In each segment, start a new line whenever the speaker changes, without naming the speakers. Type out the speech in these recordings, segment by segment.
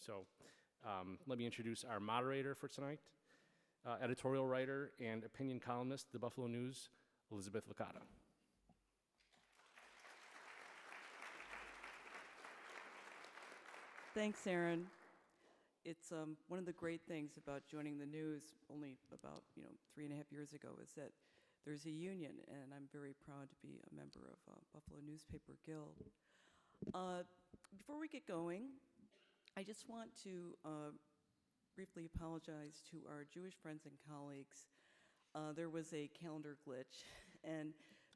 So let me introduce our moderator for tonight, editorial writer and opinion columnist at the Buffalo News, Elizabeth Licata.
Thanks, Aaron. It's one of the great things about joining the news only about 3.5 years ago is that there's a union, and I'm very proud to be a member of Buffalo Newspaper Guild. Before we get going, I just want to briefly apologize to our Jewish friends and colleagues. There was a calendar glitch, and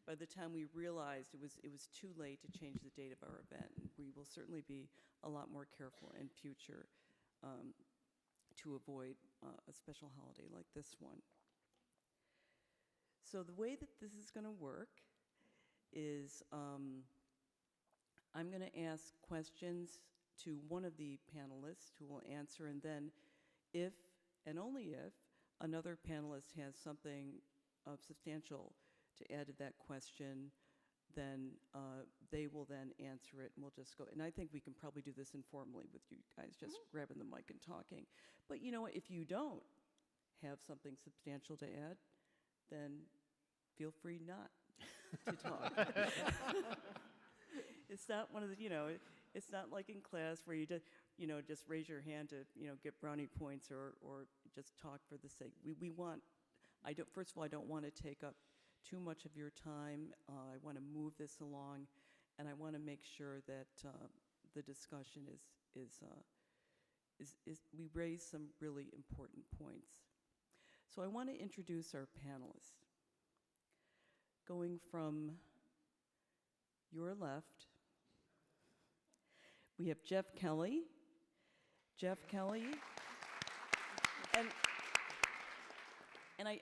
by the time we realized it was too late to change the date of our event. And we will certainly be a lot more careful in future to avoid a special holiday like this one. So the way that this is going to work is I'm going to ask questions to one of the panelists who will answer, and then if, and only if, another panelist has something substantial to add to that question, then they will then answer it, and we'll just go. And I think we can probably do this informally with you guys just grabbing the mic and talking. But you know what, if you don't have something substantial to add, then feel free not to talk. It's not one of the, it's not like in class where you just raise your hand to, get brownie points or just talk for the sake. First of all, I don't want to take up too much of your time. I want to move this along, and I want to make sure that the discussion is we raise some really important points. So I want to introduce our panelists. Going from your left, we have Jeff Kelly. Jeff Kelly. And I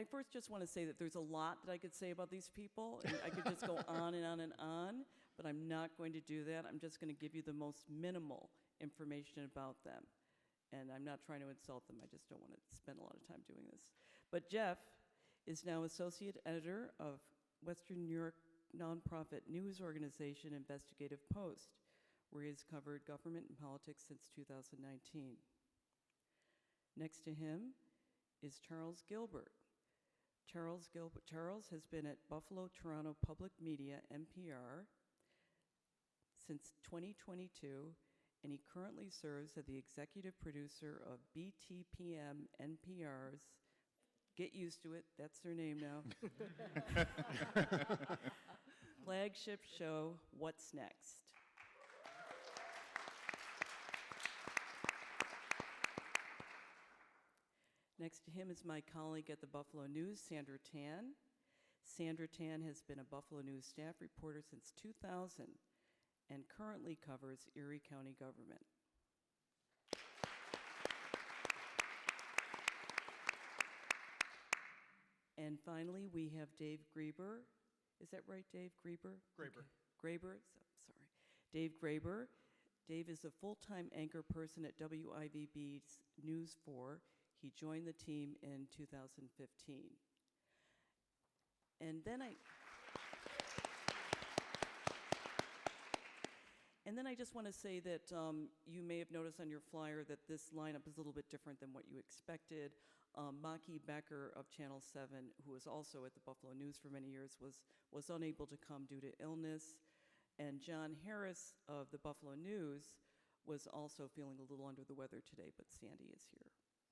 first just want to say that there's a lot that I could say about these people, and I could just go on and on and on, but I'm not going to do that. I'm just going to give you the most minimal information about them. And I'm not trying to insult them. I just don't want to spend a lot of time doing this. But Jeff is now associate editor of Western New York nonprofit news organization Investigative Post, where he has covered government and politics since 2019. Next to him is Charles Gilbert. Charles has been at Buffalo Toronto Public Media, NPR, since 2022, and he currently serves as the executive producer of BTPM, NPR's, get used to it, that's their name now, flagship show, What's Next? Next to him is my colleague at the Buffalo News, Sandra Tan. Sandra Tan has been a Buffalo News staff reporter since 2000 and currently covers Erie County government. And finally, we have Dave Graber. Is that right, Dave? Graber?
Graber.
Okay. Graber, sorry. Dave Graber. Dave is a full-time anchor person at WIVB's News 4. He joined the team in 2015. And then I just want to say that you may have noticed on your flyer that this lineup is a little bit different than what you expected. Maki Becker of Channel 7, who was also at the Buffalo News for many years, was unable to come due to illness. And John Harris of the Buffalo News was also feeling a little under the weather today, but Sandy is here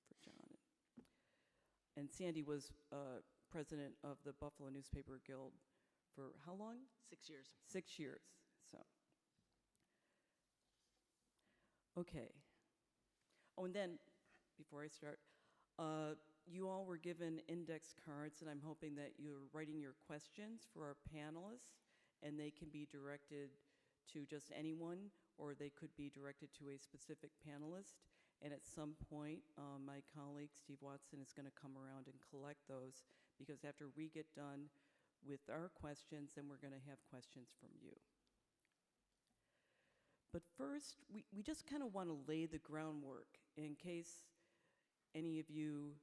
for John. And Sandy was president of the Buffalo Newspaper Guild for how long?
6 years.
6 years, so. Okay. Oh, and then, before I start, you all were given index cards, and I'm hoping that you're writing your questions for our panelists, and they can be directed to just anyone, or they could be directed to a specific panelist. And at some point, my colleague, Steve Watson, is going to come around and collect those, because after we get done with our questions, then we're going to have questions from you. But first, we just kind of want to lay the groundwork in case any of you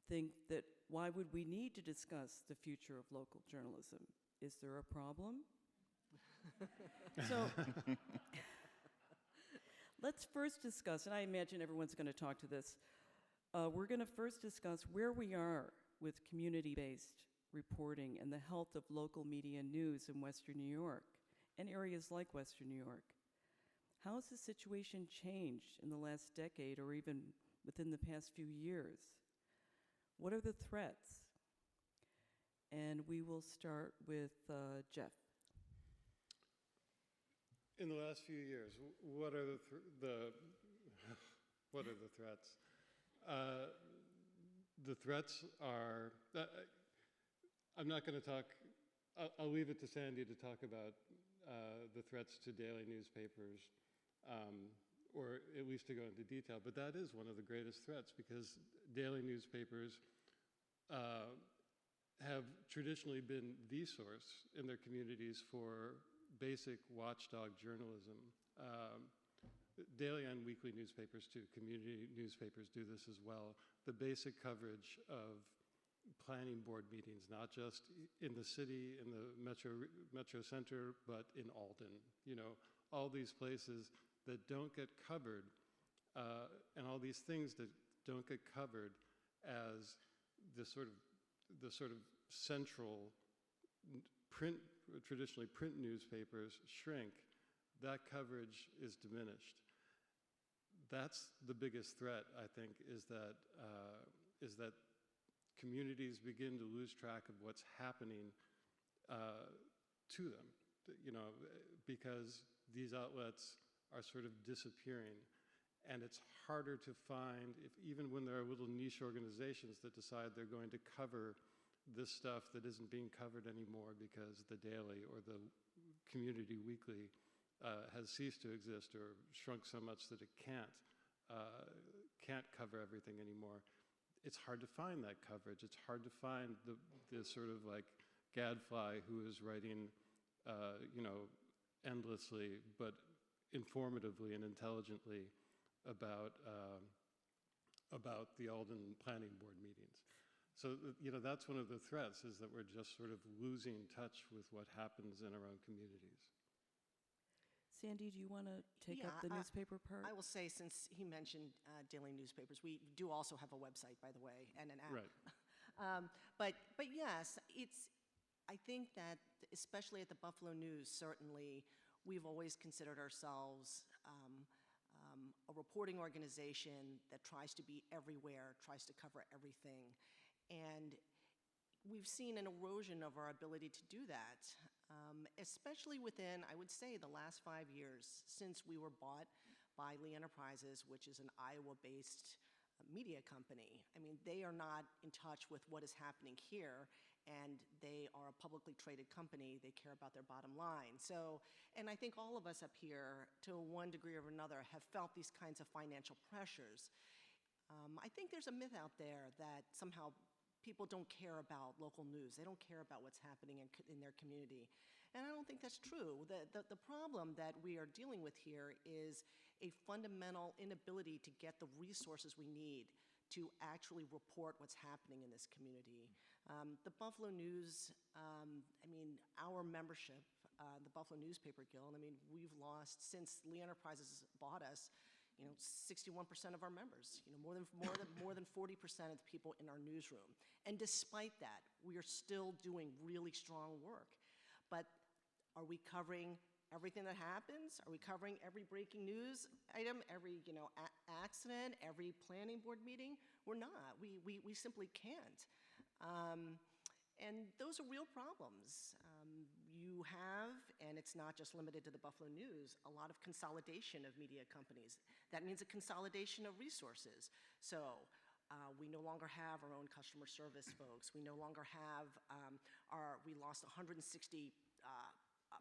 think that why would we need to discuss the future of local journalism? Is there a problem? So Let's first discuss, and I imagine everyone's going to talk to this. We're going to first discuss where we are with community-based reporting and the health of local media news in Western New York and areas like Western New York. How has the situation changed in the last decade or even within the past few years? What are the threats? And we will start with Jeff.
In the last few years, what are what are the threats? The threats are. I'm not going to talk. I'll leave it to Sandy to talk about the threats to daily newspapers, or at least to go into detail. But that is one of the greatest threats because daily newspapers have traditionally been the source in their communities for basic watchdog journalism. Daily and weekly newspapers too, community newspapers do this as well. The basic coverage of planning board meetings, not just in the city, in the metro center, but in Alden. You know, all these places that don't get covered, and all these things that don't get covered as the sort of central print, traditionally print newspapers shrink, that coverage is diminished. That's the biggest threat, I think, is that communities begin to lose track of what's happening to them, you know, because these outlets are sort of disappearing. And it's harder to find, even when there are little niche organizations that decide they're going to cover this stuff that isn't being covered anymore because the daily or the community weekly has ceased to exist or shrunk so much that it can't cover everything anymore. It's hard to find that coverage. It's hard to find the sort of like gadfly who is writing, you know, endlessly but informatively and intelligently about the Alden Planning Board meetings. So, you know, that's one of the threats, is that we're just sort of losing touch with what happens in our own communities.
Sandy, do you want to take up the newspaper part?
I will say, since he mentioned daily newspapers, we do also have a website, by the way, and an app.
Right.
But yes, I think that especially at the Buffalo News, certainly we've always considered ourselves a reporting organization that tries to be everywhere, tries to cover everything. And we've seen an erosion of our ability to do that, especially within, I would say, the last 5 years since we were bought by Lee Enterprises, which is an Iowa-based media company. I mean, they are not in touch with what is happening here, and they are a publicly traded company. They care about their bottom line. So, and I think all of us up here, to one degree or another, have felt these kinds of financial pressures. I think there's a myth out there that somehow people don't care about local news. They don't care about what's happening in their community. And I don't think that's true. The problem that we are dealing with here is a fundamental inability to get the resources we need to actually report what's happening in this community. The Buffalo News, I mean, our membership, the Buffalo Newspaper Guild, I mean, we've lost, since Lee Enterprises bought us, you know, 61% of our members, you know, more than 40% of the people in our newsroom. And despite that, we are still doing really strong work. But are we covering everything that happens? Are we covering every breaking news item, every, you know, accident, every planning board meeting? We're not. We simply can't. And those are real problems. You have, and it's not just limited to the Buffalo News, a lot of consolidation of media companies. That means a consolidation of resources. So we no longer have our own customer service folks. We no longer have we lost 160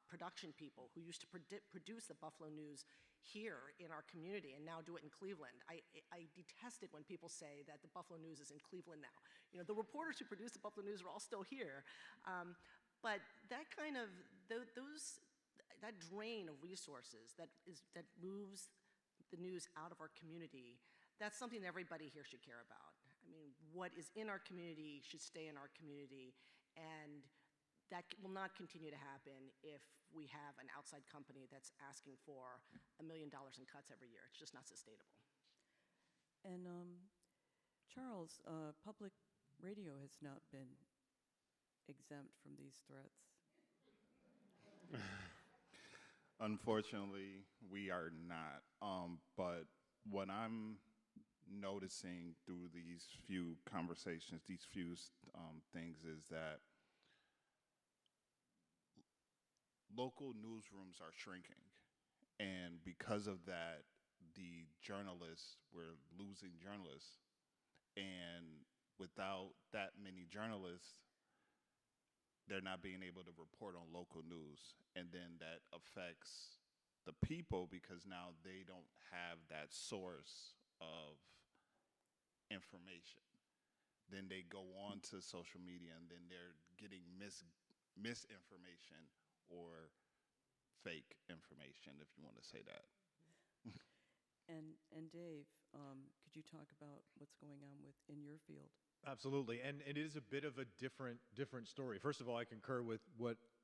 production people who used to produce the Buffalo News here in our community and now do it in Cleveland. I detest it when people say that the Buffalo News is in Cleveland now. You know, the reporters who produce the Buffalo News are all still here. But that kind of, that drain of resources that moves the news out of our community, that's something that everybody here should care about. I mean, what is in our community should stay in our community, and will not continue to happen if we have an outside company that's asking for $1 million in cuts every year. It's just not sustainable.
And Charles, public radio has not been exempt from these threats.
Unfortunately, we are not. But what I'm noticing through these few conversations, these few things, is that local newsrooms are shrinking. And because of that, we're losing journalists. And without that many journalists, they're not being able to report on local news. And then that affects the people because now they don't have that source of information. Then they go on to social media and then they're getting misinformation or fake information, if you want to say that.
And Dave, could you talk about what's going on in your field?
Absolutely, and it is a bit of a different story. First of all, I concur with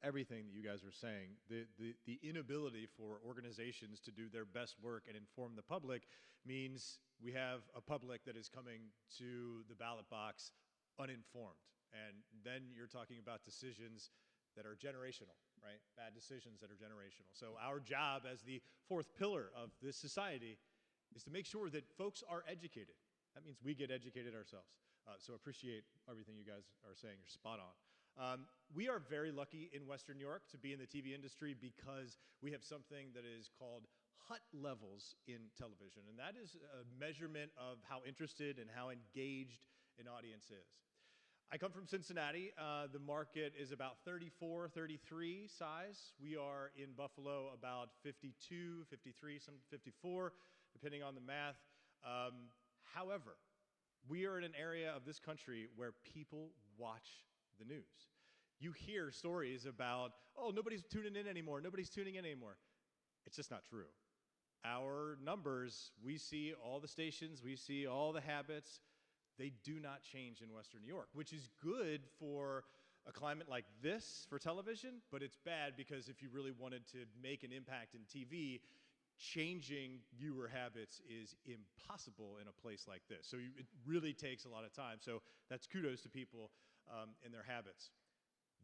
everything that you guys are saying. The inability for organizations to do their best work and inform the public means we have a public that is coming to the ballot box uninformed, and then you're talking about decisions that are generational, right? Bad decisions that are generational. So our job as the fourth pillar of this society is to make sure that folks are educated. That means we get educated ourselves. So appreciate everything you guys are saying. You're spot on. We are very lucky in Western New York to be in the TV industry because we have something that is called HUT levels in television, and that is a measurement of how interested and how engaged an audience is. I come from Cincinnati. The market is about 34, 33 size. We are in Buffalo about 52, 53, some 54, depending on the math. However, we are in an area of this country where people watch the news. You hear stories about, oh, nobody's tuning in anymore, nobody's tuning in anymore. It's just not true. Our numbers, we see all the stations, we see all the habits. They do not change in Western New York, which is good for a climate like this for television, but it's bad because if you really wanted to make an impact in TV, changing viewer habits is impossible in a place like this. So it really takes a lot of time. So that's kudos to people in their habits.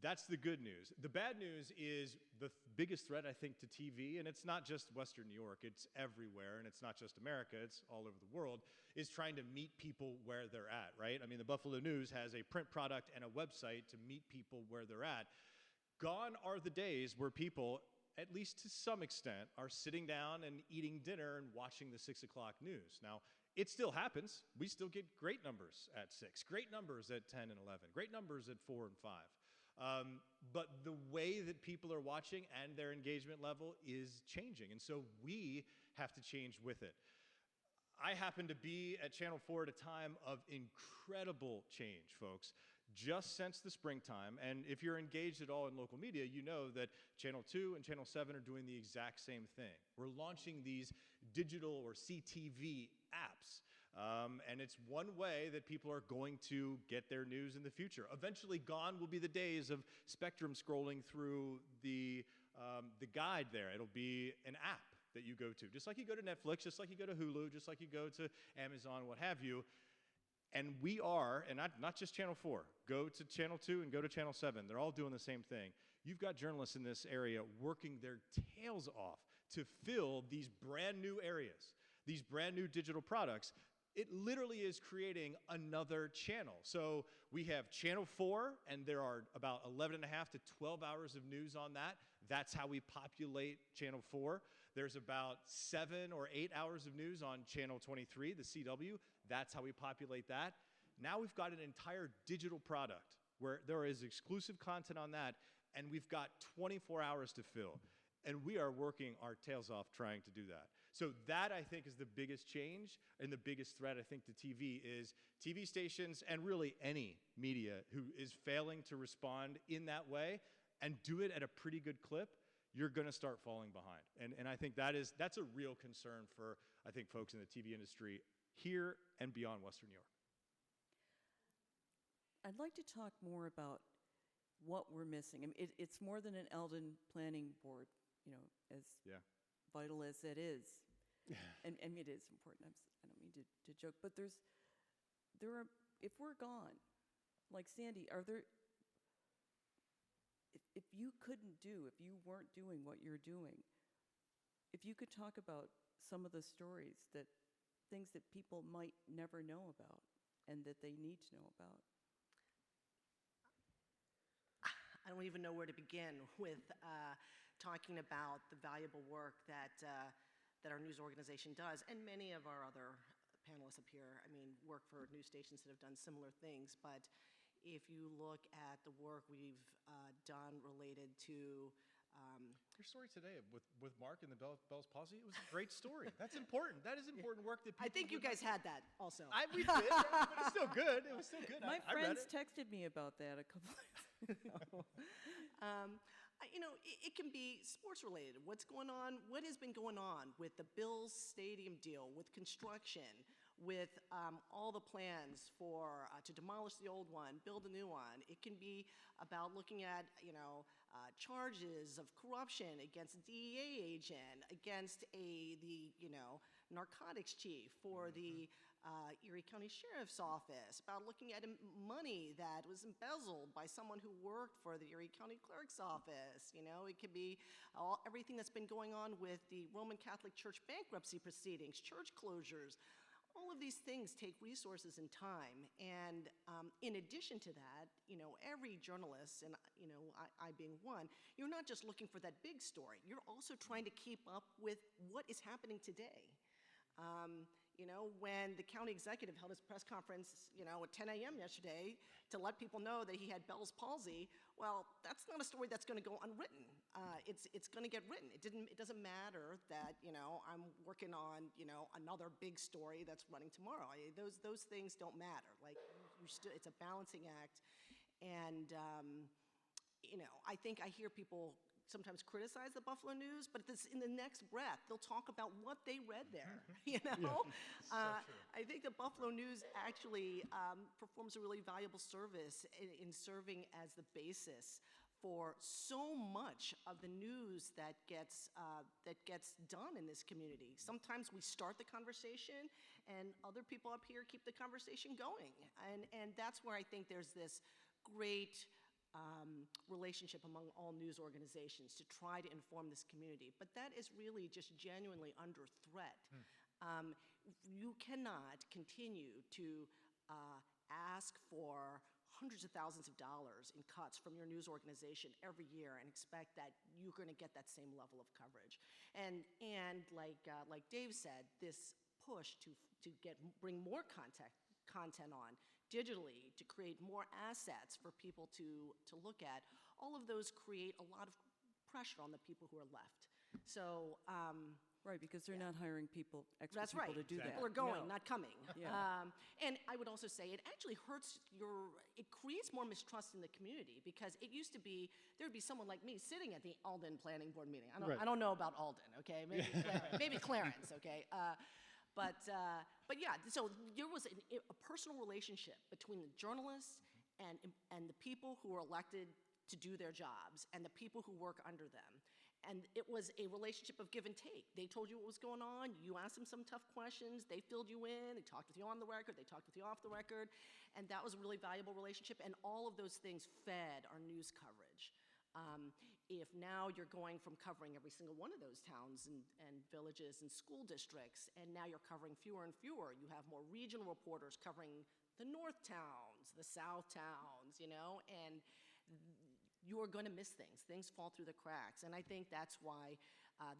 That's the good news. The bad news is the biggest threat, I think, to TV, and it's not just Western New York, it's everywhere, and it's not just America, it's all over the world, is trying to meet people where they're at, right? I mean, the Buffalo News has a print product and a website to meet people where they're at. Gone are the days where people, at least to some extent, are sitting down and eating dinner and watching the 6 o'clock news. Now, it still happens. We still get great numbers at 6, great numbers at 10 and 11, great numbers at 4 and 5. But the way that people are watching and their engagement level is changing, and so we have to change with it. I happen to be at Channel 4 at a time of incredible change, folks, just since the springtime. And if you're engaged at all in local media, you know that Channel 2 and Channel 7 are doing the exact same thing. We're launching these digital or CTV apps. And it's one way that people are going to get their news in the future. Eventually, gone will be the days of Spectrum scrolling through the guide there. It'll be an app that you go to, just like you go to Netflix, just like you go to Hulu, just like you go to Amazon, what have you. And we are, and not just Channel 4, go to Channel 2 and go to Channel 7. They're all doing the same thing. You've got journalists in this area working their tails off to fill these brand new areas, these brand new digital products. It literally is creating another channel. So we have Channel 4, and there are about 11 and a half to 12 hours of news on that. That's how we populate Channel 4. There's about 7 or 8 hours of news on Channel 23, the CW. That's how we populate that. Now we've got an entire digital product where there is exclusive content on that, and we've got 24 hours to fill. And we are working our tails off trying to do that. So that, I think, is the biggest change and the biggest threat, I think, to TV is TV stations and really any media who is failing to respond in that way and do it at a pretty good clip, you're going to start falling behind. And I think that's a real concern for, I think, folks in the TV industry here and beyond Western New York.
I'd like to talk more about what we're missing. I mean, it's more than an Eldon Planning Board, as
Yeah.
vital as it is. And I mean, it is important. I don't mean to joke, but there are, if we're gone, like Sandy, if you weren't doing what you're doing, if you could talk about some of the stories things that people might never know about and that they need to know about.
I don't even know where to begin with talking about the valuable work that our news organization does, and many of our other panelists up here, work for news stations that have done similar things. But if you look at the work we've done related to
Your story today with Mark and the Bell's palsy, it was a great story. That's important. That is important work that people
I think you guys had that also.
we did, yeah, but it's still good. It was still good.
My
I read
friends
it.
texted me about that a couple of
It can be sports related. What's going on? What has been going on with the Bills stadium deal, with construction, with all the plans for to demolish the old one, build a new one. It can be about looking at charges of corruption against a DEA agent, against the narcotics chief for the Erie County Sheriff's Office, about looking at money that was embezzled by someone who worked for the Erie County Clerk's Office. It could be everything that's been going on with the Roman Catholic Church bankruptcy proceedings, church closures. All of these things take resources and time. And in addition to that, every journalist, and I being one, you're not just looking for that big story. You're also trying to keep up with what is happening today. When the county executive held his press conference, at 10 a.m. yesterday to let people know that he had Bell's palsy, well, that's not a story that's going to go unwritten. It's going to get written. It doesn't matter that, I'm working on, another big story that's running tomorrow. Those things don't matter. Like, it's a balancing act. And, I think I hear people sometimes criticize the Buffalo News, but in the next breath, they'll talk about what they read there, I think the Buffalo News actually performs a really valuable service in serving as the basis for so much of the news that gets done in this community. Sometimes we start the conversation, and other people up here keep the conversation going, and that's where I think there's this great relationship among all news organizations to try to inform this community. But that is really just genuinely under threat. You cannot continue to ask for hundreds of thousands of dollars in cuts from your news organization every year and expect that you're going to get that same level of coverage. And like Dave said, this push to bring more content on digitally, to create more assets for people to look at, all of those create a lot of pressure on the people who are left. So
right, because they're not hiring extra
that's
people
right.
to do that.
People are going,
No.
not coming.
Yeah.
And I would also say it actually it creates more mistrust in the community, because it used to be, there would be someone like me sitting at the Alden Planning Board meeting. I don't know about Alden, okay? Maybe Clarence, okay? But yeah, so there was a personal relationship between the journalists and the people who were elected to do their jobs and the people who work under them. And it was a relationship of give and take. They told you what was going on. You asked them some tough questions. They filled you in. They talked with you on the record. They talked with you off the record. And that was a really valuable relationship. And all of those things fed our news coverage. If now you're going from covering every single one of those towns and villages and school districts, and now you're covering fewer and fewer, you have more regional reporters covering the north towns, the south towns, and you're going to miss things. Things fall through the cracks. And I think that's why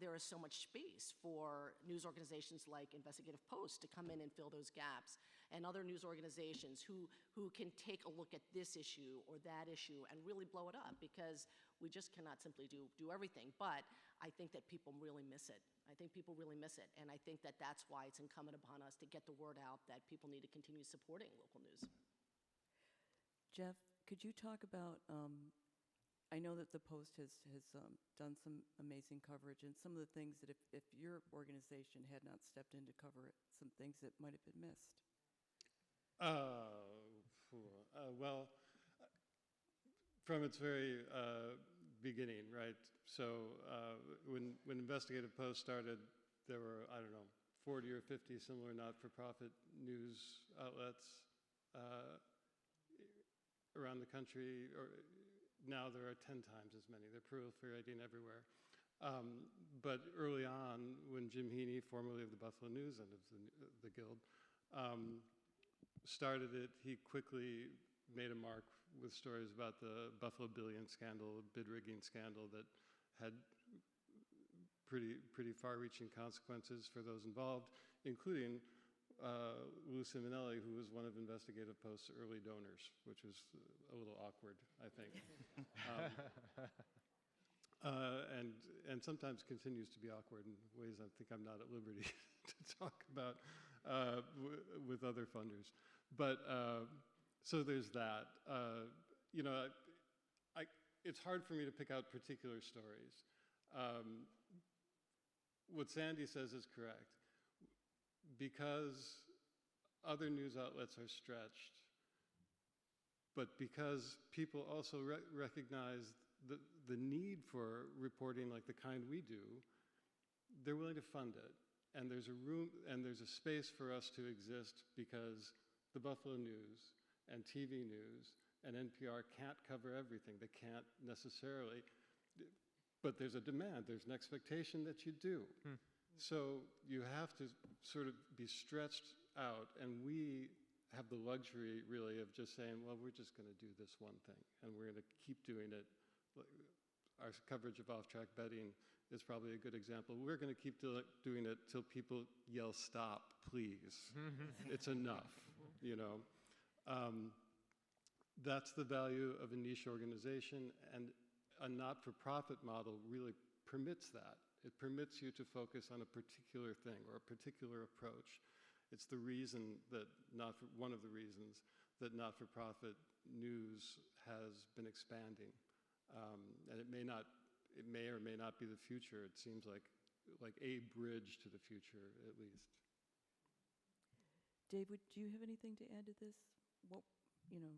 there is so much space for news organizations like Investigative Post to come in and fill those gaps, and other news organizations who can take a look at this issue or that issue and really blow it up, because we just cannot simply do everything. But I think that people really miss it. I think people really miss it. And I think that that's why it's incumbent upon us to get the word out that people need to continue supporting local news.
Jeff, could you talk about, I know that the Post has done some amazing coverage, and some of the things that if your organization had not stepped in to cover it, some things that might have been missed.
Well, from its very beginning, right? So when Investigative Post started, there were, I don't know, 40 or 50 similar not-for-profit news outlets around the country. Or now there are 10 times as many. They're proliferating everywhere. But early on, when Jim Heaney, formerly of the Buffalo News and of the Guild, started it, he quickly made a mark with stories about the Buffalo Billion scandal, bid rigging scandal that had pretty far-reaching consequences for those involved, including Lou Simonelli, who was one of Investigative Post's early donors, which was a little awkward, I think. And sometimes continues to be awkward in ways I think I'm not at liberty to talk about with other funders. But so there's that. You know, it's hard for me to pick out particular stories. What Sandy says is correct. Because other news outlets are stretched, but because people also recognize the need for reporting like the kind we do, they're willing to fund it. And there's a room and there's a space for us to exist because the Buffalo News and TV News and NPR can't cover everything. They can't necessarily, but there's a demand, there's an expectation that you do. So you have to sort of be stretched out, and we have the luxury really of just saying, well, we're just going to do this one thing, and we're going to keep doing it. Our coverage of off-track betting is probably a good example. We're going to keep doing it till people yell, stop, please. It's enough, you know. That's the value of a niche organization, and a not-for-profit model really permits that. It permits you to focus on a particular thing or a particular approach. It's the reason that one of the reasons that not-for-profit news has been expanding, and it may or may not be the future. It seems like a bridge to the future, at least.
Dave, do you have anything to add to this? What, you know?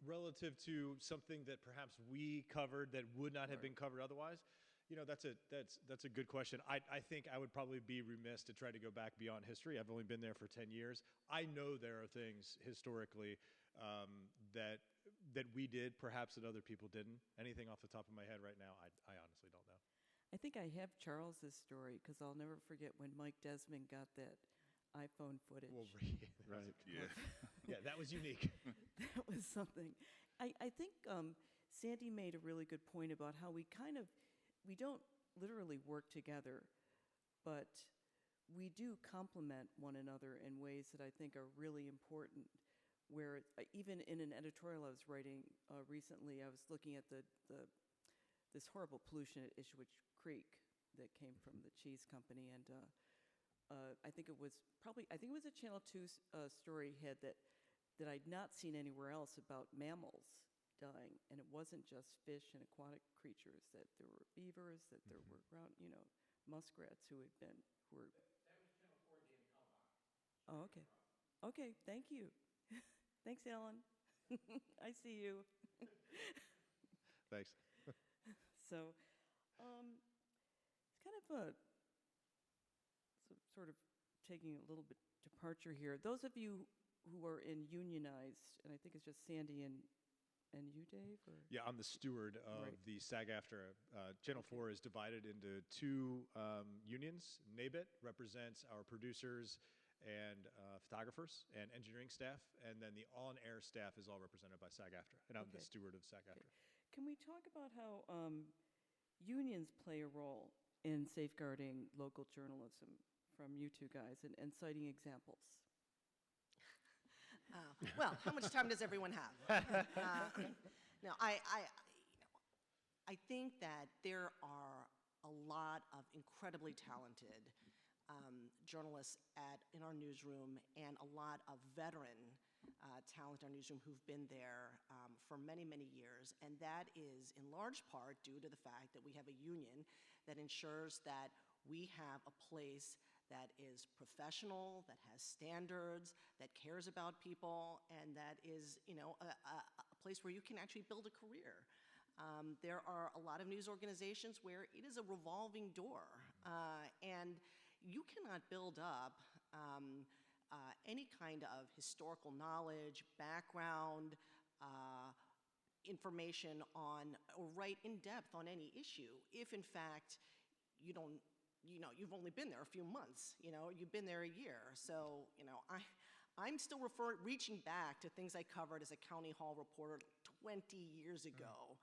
Relative to something that perhaps we covered that would not have been covered otherwise? You know, that's a good question. I think I would probably be remiss to try to go back beyond history. I've only been there for 10 years. I know there are things historically that we did, perhaps that other people didn't. Anything off the top of my head right now, I honestly don't know.
I think I have Charles's story, because I'll never forget when Mike Desmond got that iPhone footage.
Well,
Right.
Yeah.
Yeah, that was unique.
That was something. I think Sandy made a really good point about how we don't literally work together, but we do complement one another in ways that I think are really important. Where even in an editorial I was writing recently, I was looking at this horrible pollution at Ishwich Creek that came from the cheese company, and I think it was a Channel 2 story head that I'd not seen anywhere else about mammals dying, and it wasn't just fish and aquatic creatures. That there were beavers, that there were muskrats who were. That was Channel 4 in Kalabach. Oh, okay. Okay, thank you. Thanks, Alan. I see you.
Thanks.
So, it's kind of sort of taking a little bit departure here. Those of you who are in unionized, and I think it's just Sandy and you, Dave? Or?
Yeah, I'm the steward of
Right.
the SAG-AFTRA. Channel 4 is divided into two unions. NABIT represents our producers and photographers and engineering staff, and then the on-air staff is all represented by SAG-AFTRA, and I'm the steward of SAG-AFTRA.
Okay. Can we talk about how unions play a role in safeguarding local journalism from you two guys and citing examples?
Well, how much time does everyone have? No, I think that there are a lot of incredibly talented journalists in our newsroom, and a lot of veteran talent in our newsroom who've been there for many, many years. And that is in large part due to the fact that we have a union that ensures that we have a place that is professional, that has standards, that cares about people, and that is, a place where you can actually build a career. There are a lot of news organizations where it is a revolving door, and you cannot build up any kind of historical knowledge, background, information on, or write in depth on any issue if in fact you don't, you've only been there a few months, you've been there a year. So, I'm still reaching back to things I covered as a county hall reporter 20 years ago.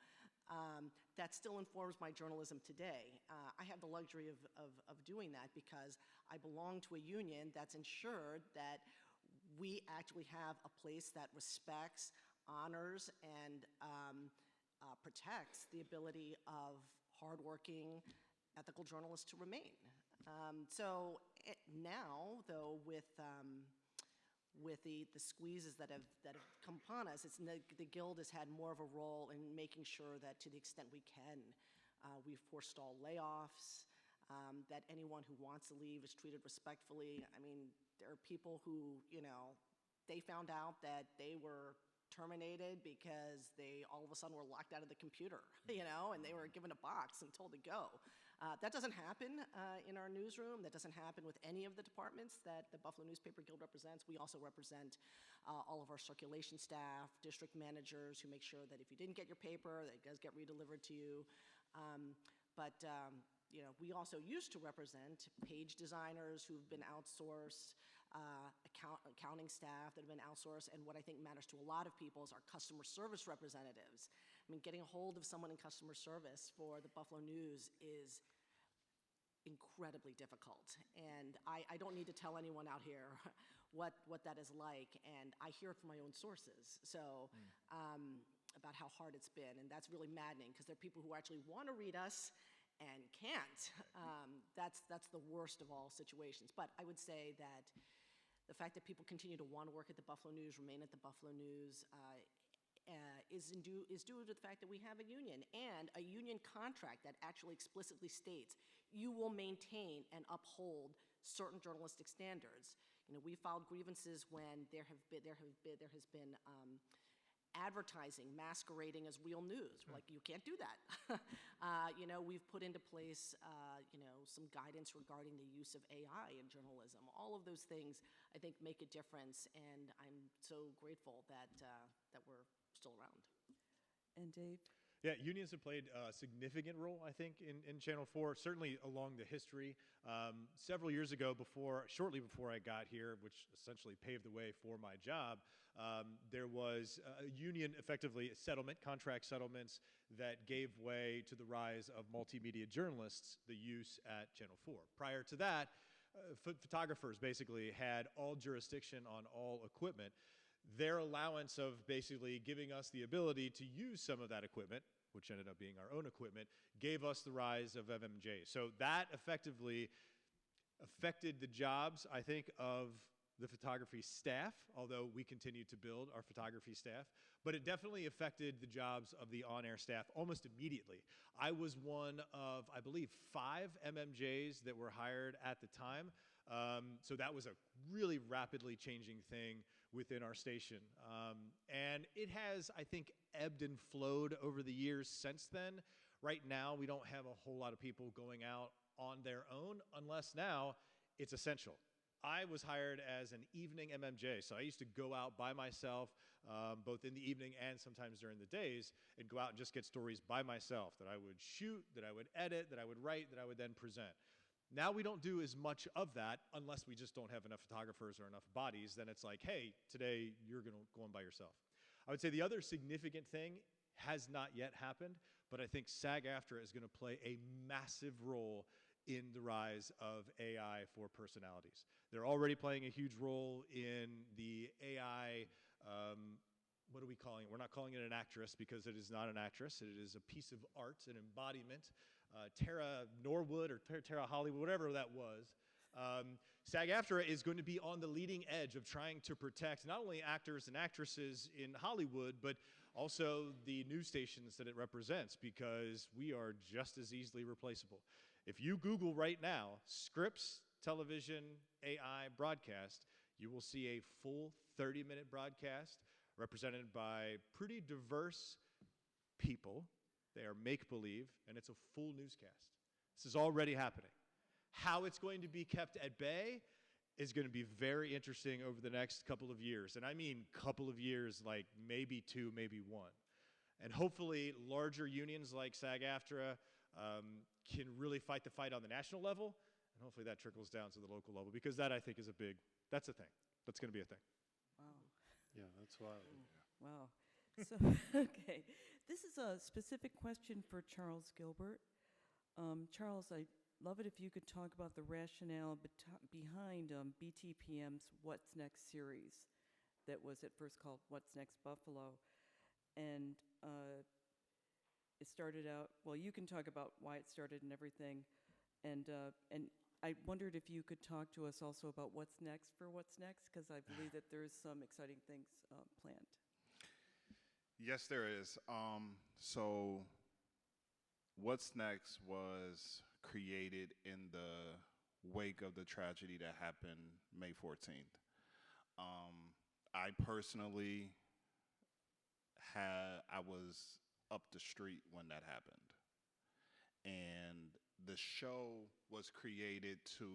That still informs my journalism today. I have the luxury of doing that because I belong to a union that's ensured that we actually have a place that respects, honors, and protects the ability of hardworking, ethical journalists to remain. Now, though, with the squeezes that have come upon us, the Guild has had more of a role in making sure that to the extent we can, we forestall layoffs, that anyone who wants to leave is treated respectfully. I mean, there are people who, they found out that they were terminated because they all of a sudden were locked out of the computer, and they were given a box and told to go. That doesn't happen in our newsroom. That doesn't happen with any of the departments that the Buffalo Newspaper Guild represents. We also represent all of our circulation staff, district managers who make sure that if you didn't get your paper, that it does get redelivered to you. We also used to represent page designers who've been outsourced, accounting staff that have been outsourced, and what I think matters to a lot of people is our customer service representatives. I mean, getting a hold of someone in customer service for the Buffalo News is incredibly difficult. And I don't need to tell anyone out here what that is like, and I hear it from my own sources. So, about how hard it's been, and that's really maddening because there are people who actually want to read us and can't. That's the worst of all situations. But I would say that the fact that people continue to want to work at the Buffalo News, remain at the Buffalo News, is due to the fact that we have a union, and a union contract that actually explicitly states you will maintain and uphold certain journalistic standards. We filed grievances when there has been advertising masquerading as real news. We're like, you can't do that. We've put into place, some guidance regarding the use of AI in journalism. All of those things, I think, make a difference, and I'm so grateful that we're still around.
And Dave?
Yeah, unions have played a significant role, I think, in Channel 4, certainly along the history. Several years ago, shortly before I got here, which essentially paved the way for my job, there was a union, effectively contract settlements that gave way to the rise of multimedia journalists, the use at Channel 4. Prior to that, photographers basically had all jurisdiction on all equipment. Their allowance of basically giving us the ability to use some of that equipment, which ended up being our own equipment, gave us the rise of FMJ. So that effectively affected the jobs, I think, of the photography staff, although we continue to build our photography staff. But it definitely affected the jobs of the on-air staff almost immediately. I was one of, I believe, 5 MMJs that were hired at the time. So that was a really rapidly changing thing within our station. And it has, I think, ebbed and flowed over the years since then. Right now, we don't have a whole lot of people going out on their own, unless now it's essential. I was hired as an evening MMJ, so I used to go out by myself, both in the evening and sometimes during the days, and go out and just get stories by myself that I would shoot, that I would edit, that I would write, that I would then present. Now we don't do as much of that unless we just don't have enough photographers or enough bodies. Then it's like, hey, today you're going to go on by yourself. I would say the other significant thing has not yet happened, but I think SAG-AFTRA is going to play a massive role in the rise of AI for personalities. They're already playing a huge role in the AI, what are we calling it? We're not calling it an actress because it is not an actress. It is a piece of art, an embodiment. Tara Norwood or Tara Hollywood, whatever that was. SAG-AFTRA is going to be on the leading edge of trying to protect not only actors and actresses in Hollywood, but also the news stations that it represents, because we are just as easily replaceable. If you Google right now, scripts television, AI, broadcast, you will see a full 30-minute broadcast represented by pretty diverse people. They are make-believe, and it's a full newscast. This is already happening. How it's going to be kept at bay is going to be very interesting over the next couple of years. And I mean couple of years, like maybe 2, maybe 1. And hopefully larger unions like SAG-AFTRA can really fight the fight on the national level, and hopefully that trickles down to the local level, because that, I think, is that's a thing. That's going to be a thing.
Wow.
Yeah, that's wild.
Wow. So, okay. This is a specific question for Charles Gilbert. Charles, I'd love it if you could talk about the rationale behind BTPM's What's Next series that was at first called What's Next Buffalo. And it started out, well, you can talk about why it started and everything. And I wondered if you could talk to us also about what's next for What's Next, because I believe that there's some exciting things planned.
Yes, there is. So What's Next was created in the wake of the tragedy that happened May 14th. I personally I was up the street when that happened. And the show was created to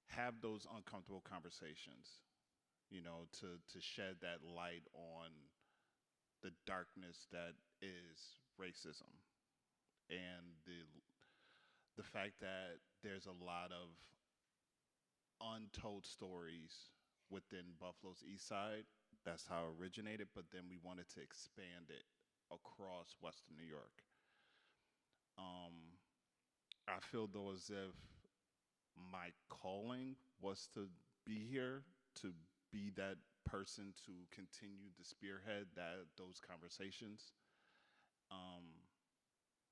have those uncomfortable conversations, to shed that light on the darkness that is racism, and the fact that there's a lot of untold stories within Buffalo's East Side. That's how it originated, but then we wanted to expand it across Western New York. I feel though as if my calling was to be here, to be that person to continue to spearhead those conversations,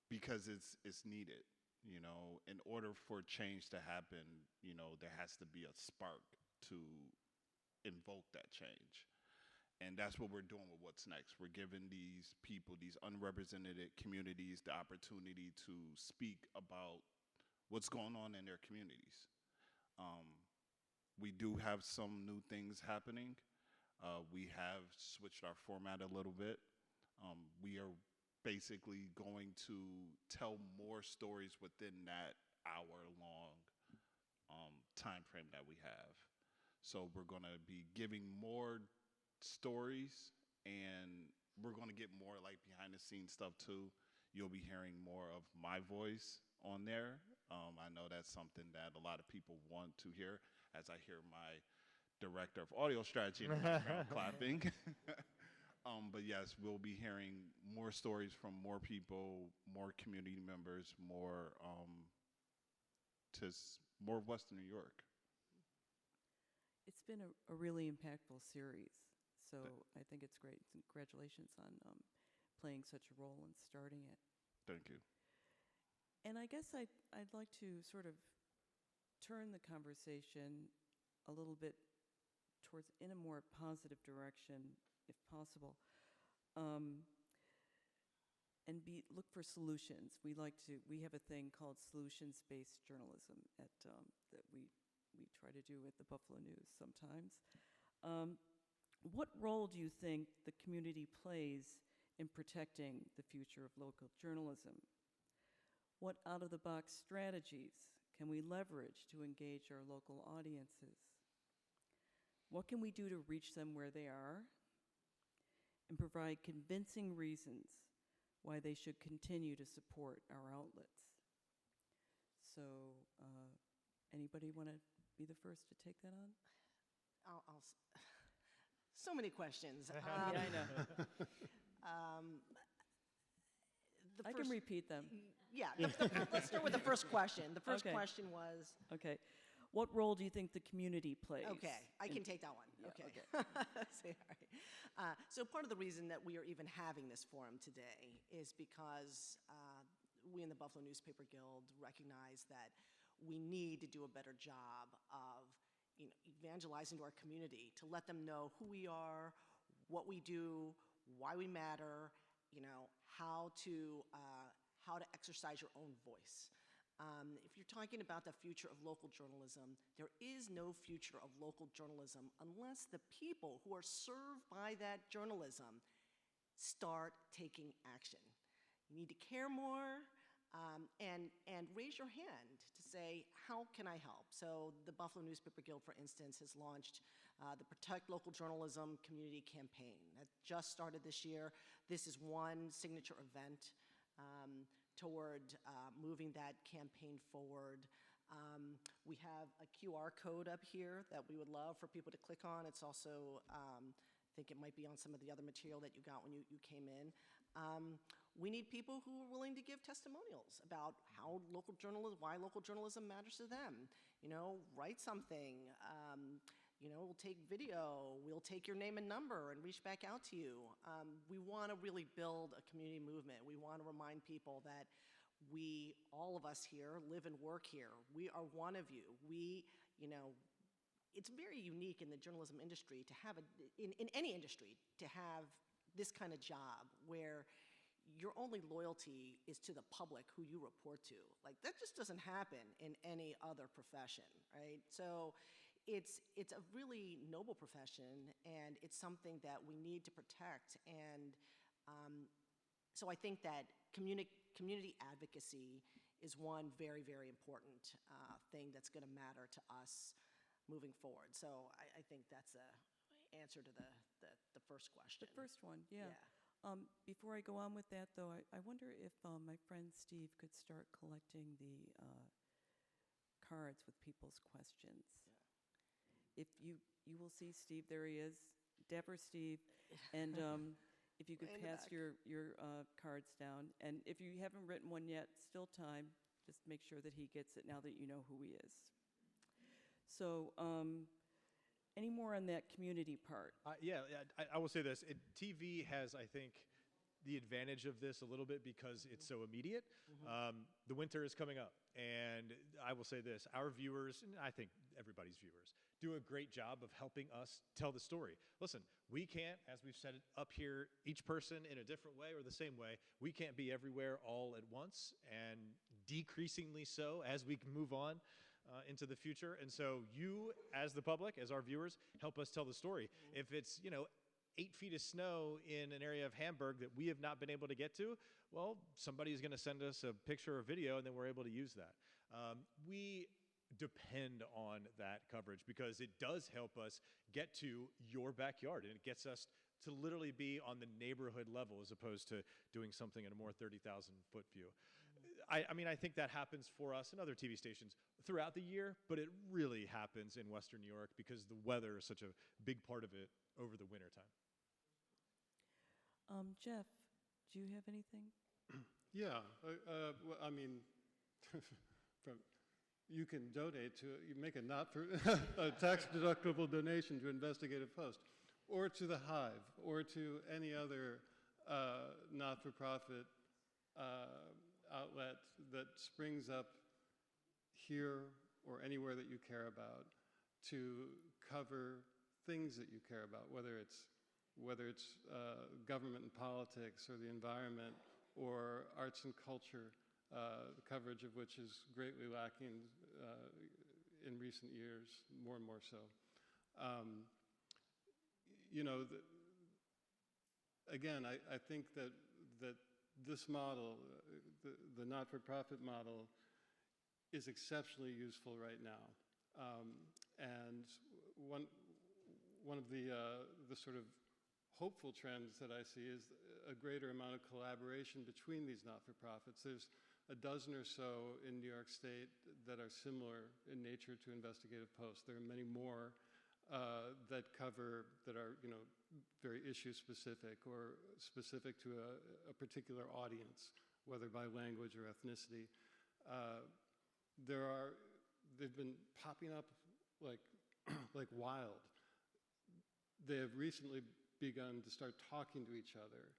because it's needed. In order for change to happen, there has to be a spark to invoke that change. And that's what we're doing with What's Next. We're giving these people, these unrepresented communities, the opportunity to speak about what's going on in their communities. We do have some new things happening. We have switched our format a little bit. We are basically going to tell more stories within that hour-long time frame that we have. So we're going to be giving more stories, and we're going to get more like behind the scenes stuff too. You'll be hearing more of my voice on there. I know that's something that a lot of people want to hear, as I hear my director of audio strategy in the background clapping. But yes, we'll be hearing more stories from more people, more community members, more more Western New York.
It's been a really impactful series, so I think it's great. Congratulations on playing such a role and starting it.
Thank you.
And I guess I'd like to sort of turn the conversation a little bit towards in a more positive direction, if possible, and look for solutions. We have a thing called solutions-based journalism that we try to do at the Buffalo News sometimes. What role do you think the community plays in protecting the future of local journalism? What out-of-the-box strategies can we leverage to engage our local audiences? What can we do to reach them where they are and provide convincing reasons why they should continue to support our outlets? So, anybody want to be the first to take that on?
So many questions.
Yeah, I know. I can repeat them.
Yeah, let's start with the first question. The first
Okay.
question was,
Okay. What role do you think the community plays?
okay, I can take that one.
Yeah,
Okay.
okay.
Say, all right. So part of the reason that we are even having this forum today is because we in the Buffalo Newspaper Guild recognize that we need to do a better job of evangelizing to our community, to let them know who we are, what we do, why we matter, how to exercise your own voice. If you're talking about the future of local journalism, there is no future of local journalism unless the people who are served by that journalism start taking action. You need to care more, and raise your hand to say, how can I help? So the Buffalo Newspaper Guild, for instance, has launched the Protect Local Journalism Community Campaign. That just started this year. This is one signature event toward moving that campaign forward. We have a QR code up here that we would love for people to click on. It's also, I think it might be on some of the other material that you got when you came in. We need people who are willing to give testimonials about how why local journalism matters to them. You know, write something. You know, we'll take video. We'll take your name and number and reach back out to you. We want to really build a community movement. We want to remind people that all of us here, live and work here. We are one of you. You know, it's very unique in the journalism industry to have in any industry to have this kind of job where your only loyalty is to the public who you report to. Like, that just doesn't happen in any other profession, right? So it's a really noble profession, and it's something that we need to protect. And so I think that community advocacy is one very, very important thing that's going to matter to us moving forward. So I think that's a answer to the first question.
The first one, yeah. Before I go on with that, though, I wonder if my friend Steve could start collecting the cards with people's questions. Yeah. If you will see Steve, there he is, Dapper Steve, and if you could pass your cards down, and if you haven't written one yet, still time. Just make sure that he gets it now that you know who he is. So. Any more on that community part?
I will say this. TV has, I think, the advantage of this a little bit because it's so immediate. The winter is coming up, and I will say this. Our viewers, and I think everybody's viewers, do a great job of helping us tell the story. Listen, we can't, as we've said up here, each person in a different way or the same way, we can't be everywhere all at once, and decreasingly so as we move on into the future. And so you, as the public, as our viewers, help us tell the story. If it's, 8 feet of snow in an area of Hamburg that we have not been able to get to, well, somebody's going to send us a picture or video, and then we're able to use that. We depend on that coverage because it does help us get to your backyard, and it gets us to literally be on the neighborhood level as opposed to doing something in a more 30,000-foot view. I think that happens for us and other TV stations throughout the year, but it really happens in Western New York because the weather is such a big part of it over the wintertime.
Jeff, do you have anything?
Yeah, you can donate you make a a tax-deductible donation to Investigative Post, or to the Hive, or to any other not-for-profit outlet that springs up here or anywhere that you care about to cover things that you care about, whether it's government and politics or the environment or arts and culture, the coverage of which is greatly lacking in recent years, more and more so. Again, I think that this model, the not-for-profit model, is exceptionally useful right now. And one of the sort of hopeful trends that I see is a greater amount of collaboration between these not-for-profits. There's a dozen or so in New York State that are similar in nature to Investigative Post. There are many more that are very issue specific or specific to a particular audience, whether by language or ethnicity. They've been popping up like wild. They have recently begun to start talking to each other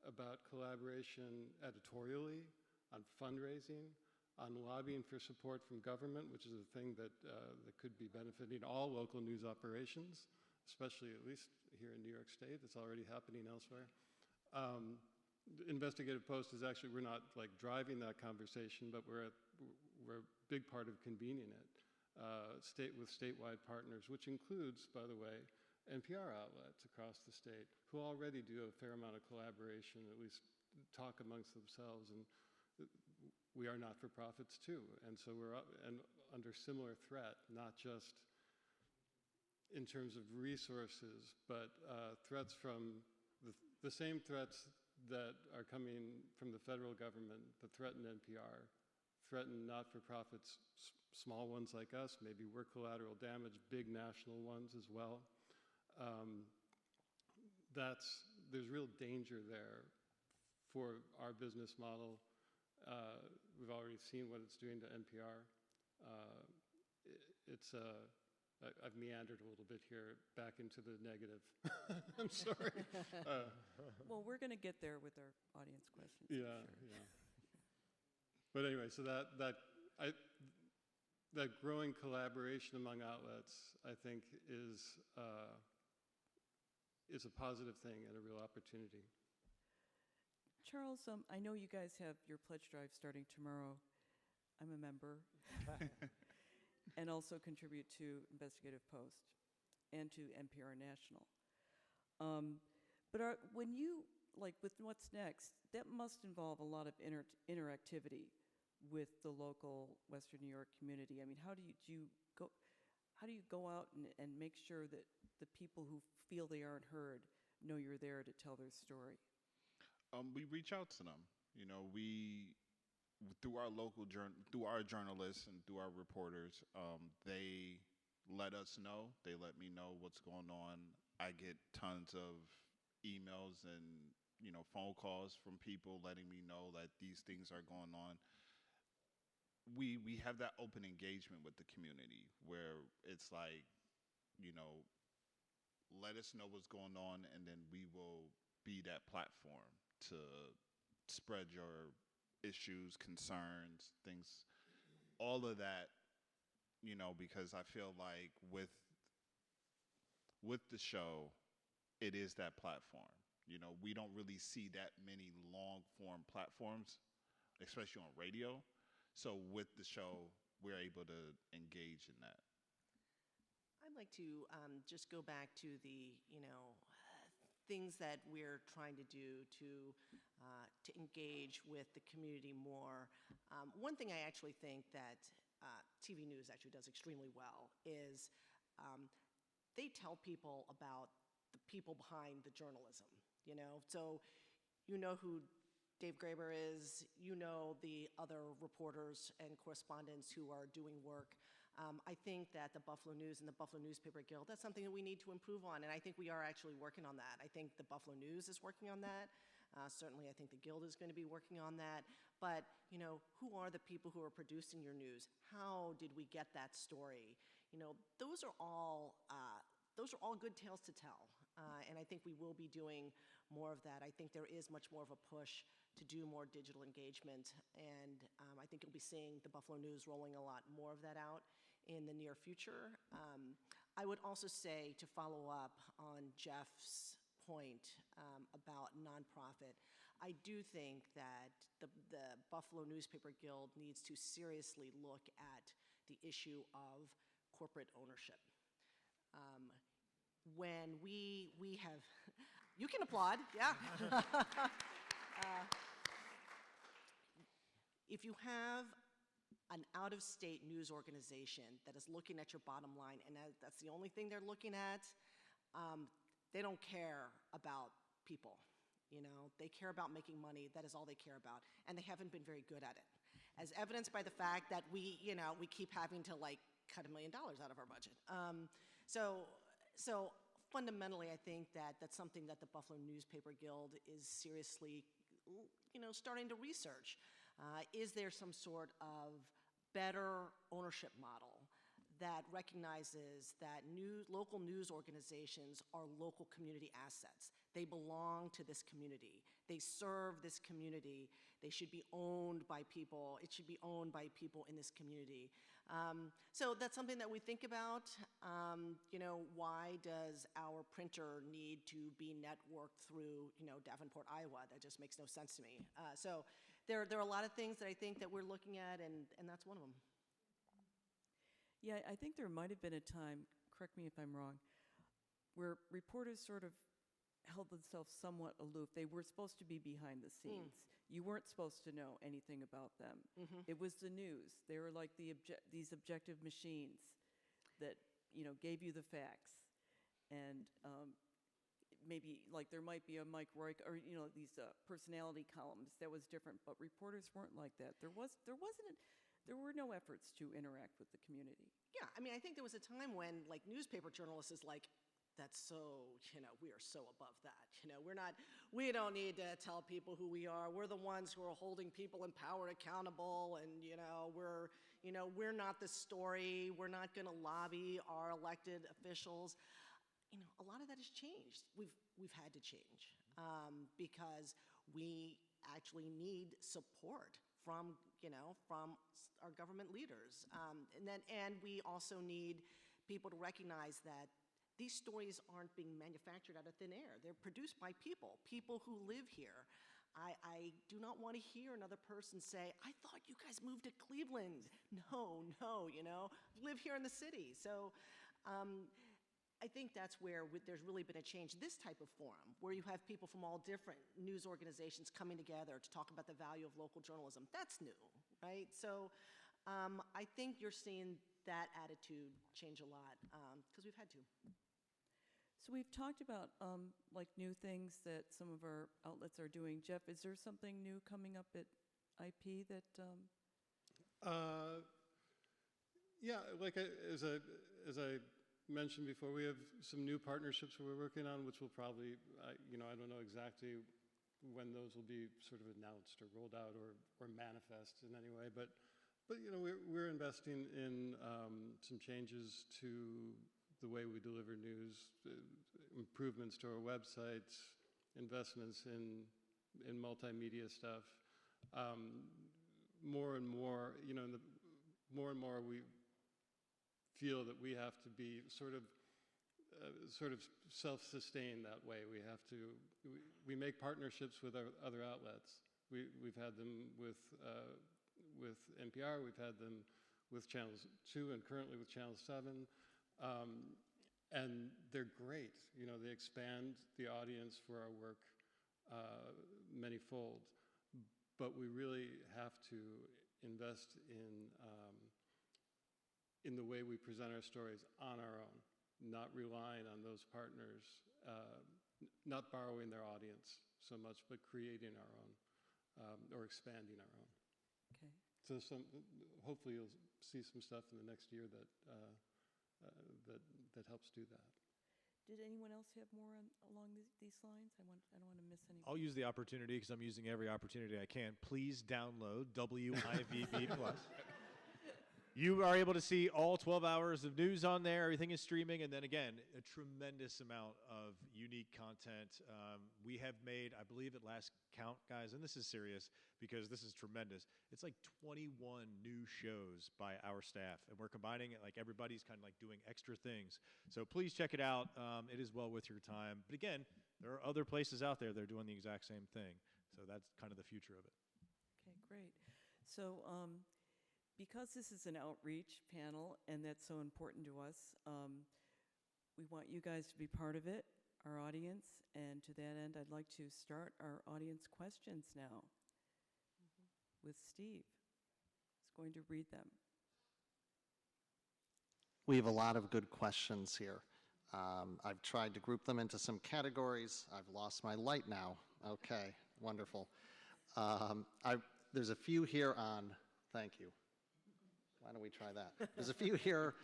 about collaboration editorially, on fundraising, on lobbying for support from government, which is a thing that could be benefiting all local news operations, especially at least here in New York State. It's already happening elsewhere. Investigative Post is actually, we're not driving that conversation, but we're we're a big part of convening it with statewide partners, which includes, by the way, NPR outlets across the state who already do a fair amount of collaboration, at least talk amongst themselves, and we are not-for-profits too, and so we're under similar threat, not just in terms of resources, but threats from the same threats that are coming from the federal government that threaten NPR, threaten not-for-profits, small ones like us, maybe we're collateral damage, big national ones as well. There's real danger there for our business model. We've already seen what it's doing to NPR. I've meandered a little bit here back into the negative. I'm sorry.
Well, we're going to get there with our audience questions.
Yeah,
I'm sure.
yeah. But anyway, so that growing collaboration among outlets, I think, is a positive thing and a real opportunity.
Charles, I know you guys have your pledge drive starting tomorrow. I'm a member. And also contribute to Investigative Post and to NPR National. But when you, like with What's Next, that must involve a lot of interactivity with the local Western New York community. I mean, how do you go out and make sure that the people who feel they aren't heard know you're there to tell their story?
We reach out to them. You know, through our journalists and through our reporters, they let us know. They let me know what's going on. I get tons of emails and phone calls from people letting me know that these things are going on. We have that open engagement with the community where it's like, let us know what's going on, and then we will be that platform to spread your issues, concerns, things, all of that, because I feel like with the show, it is that platform. We don't really see that many long-form platforms, especially on radio. So with the show, we're able to engage in that.
I'd like to just go back to the, things that we're trying to do to engage with the community more. One thing I actually think that TV news actually does extremely well is they tell people about the people behind the journalism, So you know who Dave Graber is, the other reporters and correspondents who are doing work. I think that the Buffalo News and the Buffalo Newspaper Guild, that's something that we need to improve on, and I think we are actually working on that. I think the Buffalo News is working on that. Certainly, I think the Guild is going to be working on that. But, who are the people who are producing your news? How did we get that story? Those are all good tales to tell, and I think we will be doing more of that. I think there is much more of a push to do more digital engagement, and I think you'll be seeing the Buffalo News rolling a lot more of that out in the near future. I would also say, to follow up on Jeff's point about nonprofit, I do think that the Buffalo Newspaper Guild needs to seriously look at the issue of corporate ownership. When we have, you can applaud, yeah. If you have an out-of-state news organization that is looking at your bottom line, and that's the only thing they're looking at, they don't care about people. They care about making money. That is all they care about, and they haven't been very good at it, as evidenced by the fact that we keep having to cut $1 million out of our budget. So fundamentally, I think that that's something that the Buffalo Newspaper Guild is seriously, starting to research. Is there some sort of better ownership model that recognizes that local news organizations are local community assets? They belong to this community. They serve this community. They should be owned by people. It should be owned by people in this community. So that's something that we think about. Why does our printer need to be networked through, Davenport, Iowa? That just makes no sense to me. So there are a lot of things that I think that we're looking at, and that's one of them.
Yeah, I think there might have been a time, correct me if I'm wrong, where reporters sort of held themselves somewhat aloof. They were supposed to be behind the scenes. You weren't supposed to know anything about them. It was the news. They were like these objective machines that, gave you the facts. And maybe like there might be a Mike Roy or these personality columns that was different, but reporters weren't like that. There were no efforts to interact with the community.
Yeah, I mean, I think there was a time when, like, newspaper journalists is like, that's so, we are so above that. We don't need to tell people who we are. We're the ones who are holding people in power accountable, and, we're not the story. We're not going to lobby our elected officials. A lot of that has changed. We've had to change because we actually need support from our government leaders, and we also need people to recognize that these stories aren't being manufactured out of thin air. They're produced by people who live here. I do not want to hear another person say, "I thought you guys moved to Cleveland." No, live here in the city. So I think that's where there's really been a change. This type of forum, where you have people from all different news organizations coming together to talk about the value of local journalism, that's new, right? So I think you're seeing that attitude change a lot because we've had to.
So we've talked about like new things that some of our outlets are doing. Jeff, is there something new coming up at IP that?
Yeah, like as I mentioned before, we have some new partnerships we're working on, which will probably, I don't know exactly when those will be sort of announced or rolled out or manifest in any way, but we're investing in some changes to the way we deliver news, improvements to our websites, investments in multimedia stuff. More and more, we feel that we have to be sort of self-sustained that way. We make partnerships with our other outlets. We've had them with NPR. We've had them with Channel 2 and currently with Channel 7. And they're great. They expand the audience for our work manyfold. But we really have to invest in the way we present our stories on our own, not relying on those partners, not borrowing their audience so much, but creating our own or expanding our own.
Okay.
So hopefully you'll see some stuff in the next year that helps do that.
Did anyone else have more along these lines? I don't want to miss anything.
I'll use the opportunity because I'm using every opportunity I can. Please download WIVB Plus. You are able to see all 12 hours of news on there. Everything is streaming. And then again, a tremendous amount of unique content. We have made, I believe at last count, guys, and this is serious because this is tremendous. It's like 21 new shows by our staff. And we're combining it, like everybody's kind of like doing extra things. So please check it out. It is well worth your time. But again, there are other places out there that are doing the exact same thing. So that's kind of the future of it.
Okay, great. So because this is an outreach panel and that's so important to us, we want you guys to be part of it, our audience. And to that end, I'd like to start our audience questions now with Steve. He's going to read them.
We have a lot of good questions here. I've tried to group them into some categories. I've lost my light now. Okay, wonderful. There's a few here on, thank you. Why don't we try that? There's a few here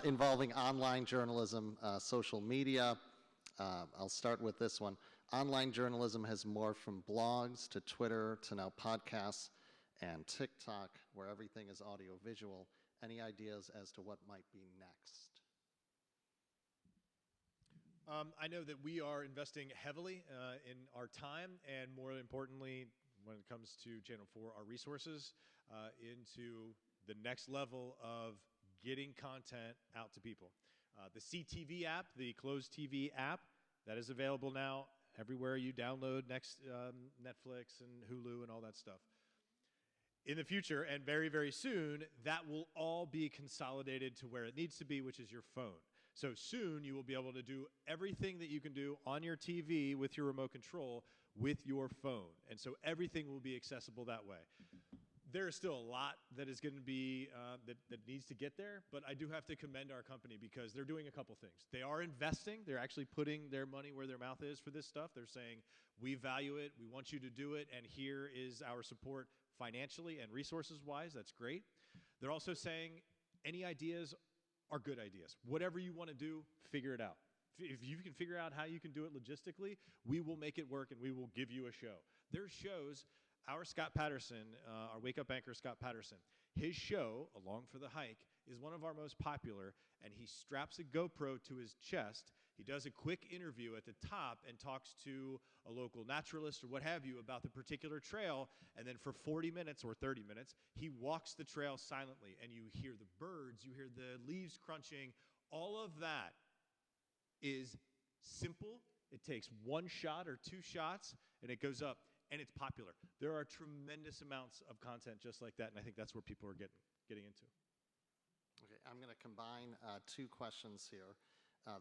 involving online journalism, social media. I'll start with this one. Online journalism has morphed from blogs to Twitter to now podcasts and TikTok, where everything is audio-visual. Any ideas as to what might be next?
I know that we are investing heavily in our time and, more importantly, when it comes to Channel 4, our resources into the next level of getting content out to people. The CTV app, the closed TV app, that is available now everywhere you download Netflix and Hulu and all that stuff. In the future, and very, very soon, that will all be consolidated to where it needs to be, which is your phone. So soon, you will be able to do everything that you can do on your TV with your remote control with your phone. And so everything will be accessible that way. There is still a lot that is going to be, that needs to get there, but I do have to commend our company because they're doing a couple things. They are investing. They're actually putting their money where their mouth is for this stuff. They're saying, we value it, we want you to do it, and here is our support financially and resources-wise. That's great. They're also saying, any ideas are good ideas. Whatever you want to do, figure it out. If you can figure out how you can do it logistically, we will make it work and we will give you a show. There's shows. Our Scott Patterson, our Wake Up anchor, Scott Patterson, his show, Along for the Hike, is one of our most popular, and he straps a GoPro to his chest. He does a quick interview at the top and talks to a local naturalist or what have you about the particular trail, and then for 40 minutes or 30 minutes, he walks the trail silently, and you hear the birds, you hear the leaves crunching. All of that is simple. It takes one shot or two shots, and it goes up. And it's popular. There are tremendous amounts of content just like that, and I think that's where people are getting into.
Okay, I'm going to combine two questions here.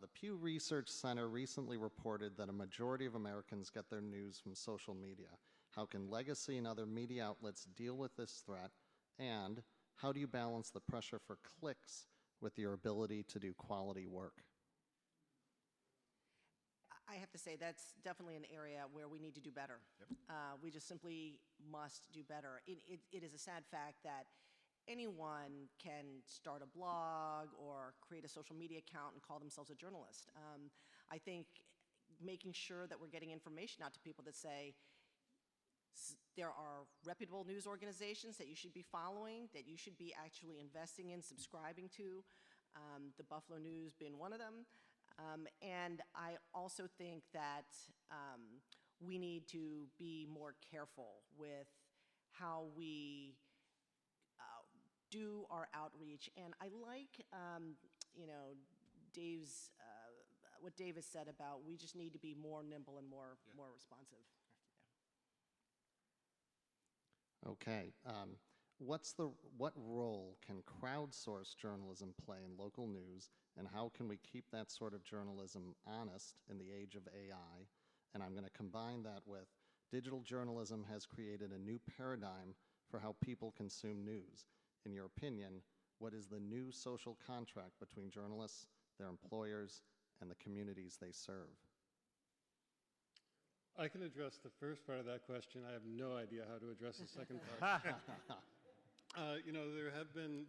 The Pew Research Center recently reported that a majority of Americans get their news from social media. How can legacy and other media outlets deal with this threat? And how do you balance the pressure for clicks with your ability to do quality work?
I have to say that's definitely an area where we need to do better. We just simply must do better. It is a sad fact that anyone can start a blog or create a social media account and call themselves a journalist. I think making sure that we're getting information out to people that say there are reputable news organizations that you should be following, that you should be actually investing in, subscribing to, the Buffalo News being one of them. And I also think that we need to be more careful with how we do our outreach. And I like, Dave's, what Dave has said about we just need to be more nimble and more responsive.
Okay. What role can crowdsourced journalism play in local news, and how can we keep that sort of journalism honest in the age of AI? And I'm going to combine that with digital journalism has created a new paradigm for how people consume news. In your opinion, what is the new social contract between journalists, their employers, and the communities they serve?
I can address the first part of that question. I have no idea how to address the second part. There have been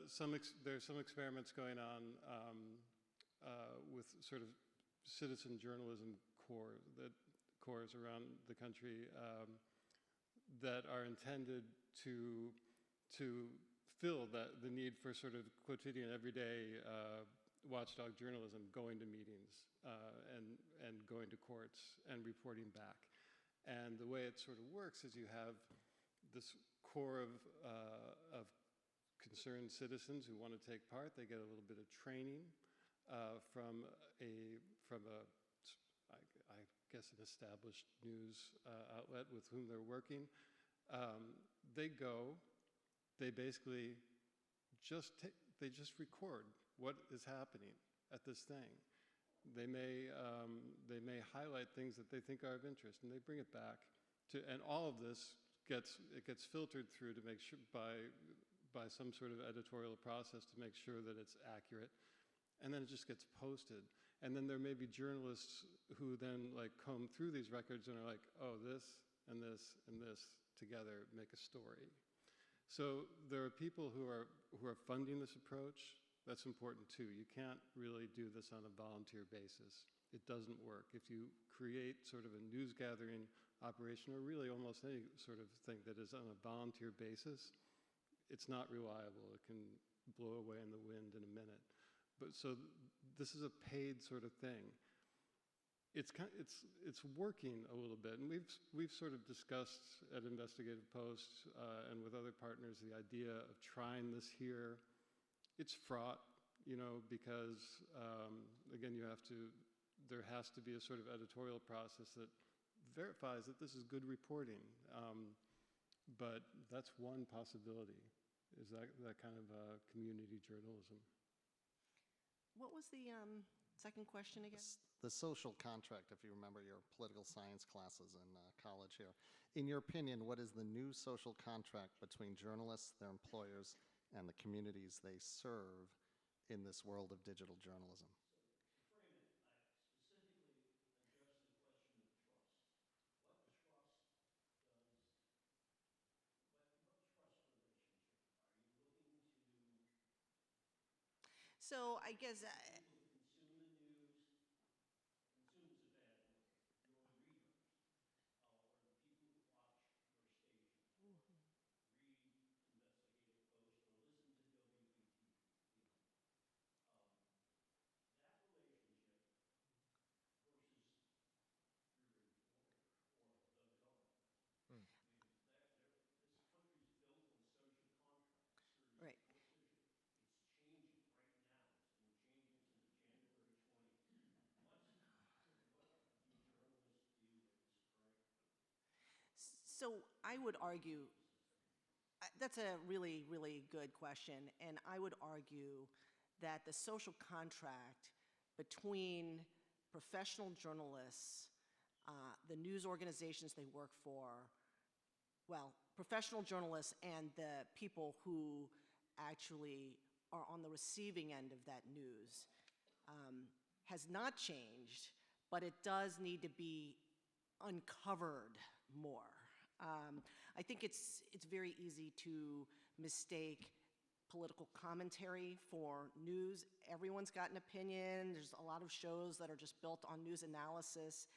some experiments going on with sort of citizen journalism cores around the country that are intended to fill the need for sort of quotidian, everyday watchdog journalism, going to meetings and going to courts and reporting back. And the way it sort of works is you have this core of concerned citizens who want to take part. They get a little bit of training from I guess an established news outlet with whom they're working. They go. They basically just record what is happening at this thing. They may highlight things that they think are of interest, and they bring it back to. And all of this gets filtered through to make sure by some sort of editorial process to make sure that it's accurate, and then it just gets posted. And then there may be journalists who then comb through these records and are like, oh, this and this and this together make a story. So there are people who are funding this approach. That's important too. You can't really do this on a volunteer basis. It doesn't work. If you create sort of a news gathering operation, or really almost any sort of thing that is on a volunteer basis, it's not reliable. It can blow away in the wind in a minute. But so this is a paid sort of thing. It's working a little bit, and we've sort of discussed at Investigative Post and with other partners the idea of trying this here. It's fraught, because again, there has to be a sort of editorial process that verifies that this is good reporting. But that's one possibility, is that kind of community journalism.
What was the second question again?
The social contract, if you remember your political science classes in college here. In your opinion, what is the new social contract between journalists, their employers, and the communities they serve in this world of digital journalism?
So I guess right. So I would argue, that's a really, really good question, and I would argue that the social contract between professional journalists, the news organizations they work for, well, professional journalists and the people who actually are on the receiving end of that news, has not changed, but it does need to be uncovered more. I think it's very easy to mistake political commentary for news. Everyone's got an opinion. There's a lot of shows that are just built on news analysis.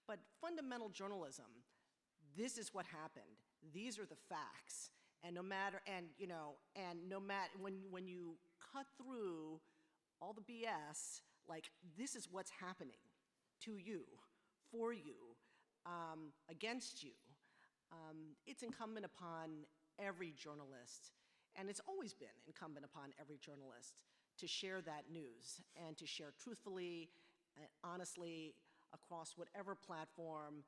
But fundamental journalism, this is what happened. These are the facts. And no matter, when you cut through all the BS, like, this is what's happening to you, for you, against you. It's incumbent upon every journalist, and it's always been incumbent upon every journalist to share that news and to share truthfully and honestly across whatever platform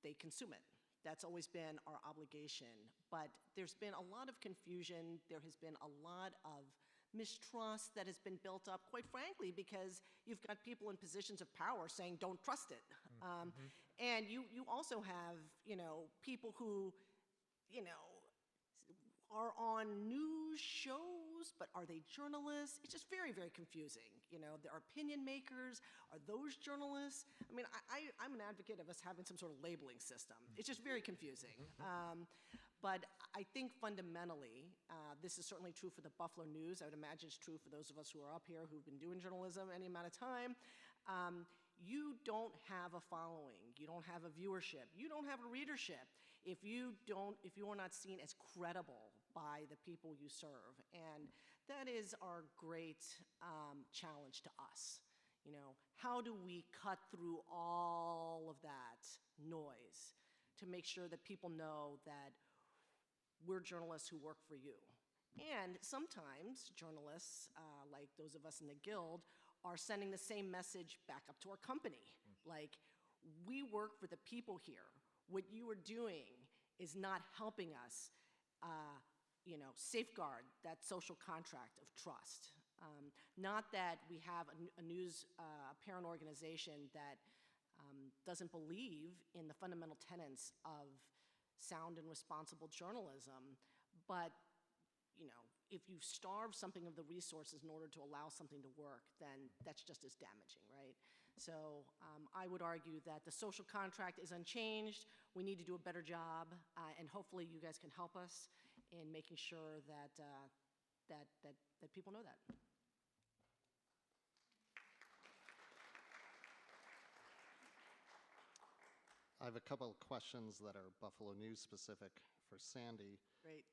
they consume it. That's always been our obligation. But there's been a lot of confusion. There has been a lot of mistrust that has been built up, quite frankly, because you've got people in positions of power saying, don't trust it. And you also have, people who, are on news shows, but are they journalists? It's just very, very confusing. There are opinion makers. Are those journalists? I mean, I'm an advocate of us having some sort of labeling system. It's just very confusing. But I think fundamentally, this is certainly true for the Buffalo News. I would imagine it's true for those of us who are up here who've been doing journalism any amount of time. You don't have a following. You don't have a viewership. You don't have a readership if you are not seen as credible by the people you serve. And that is our great challenge to us. How do we cut through all of that noise to make sure that people know that we're journalists who work for you? And sometimes journalists, like those of us in the Guild, are sending the same message back up to our company. Like, we work for the people here. What you are doing is not helping us, safeguard that social contract of trust. Not that we have a news parent organization that doesn't believe in the fundamental tenets of sound and responsible journalism, but if you starve something of the resources in order to allow something to work, then that's just as damaging, right? So I would argue that the social contract is unchanged. We need to do a better job, and hopefully you guys can help us in making sure that that people know that.
I have a couple of questions that are Buffalo News specific for Sandy.
Great.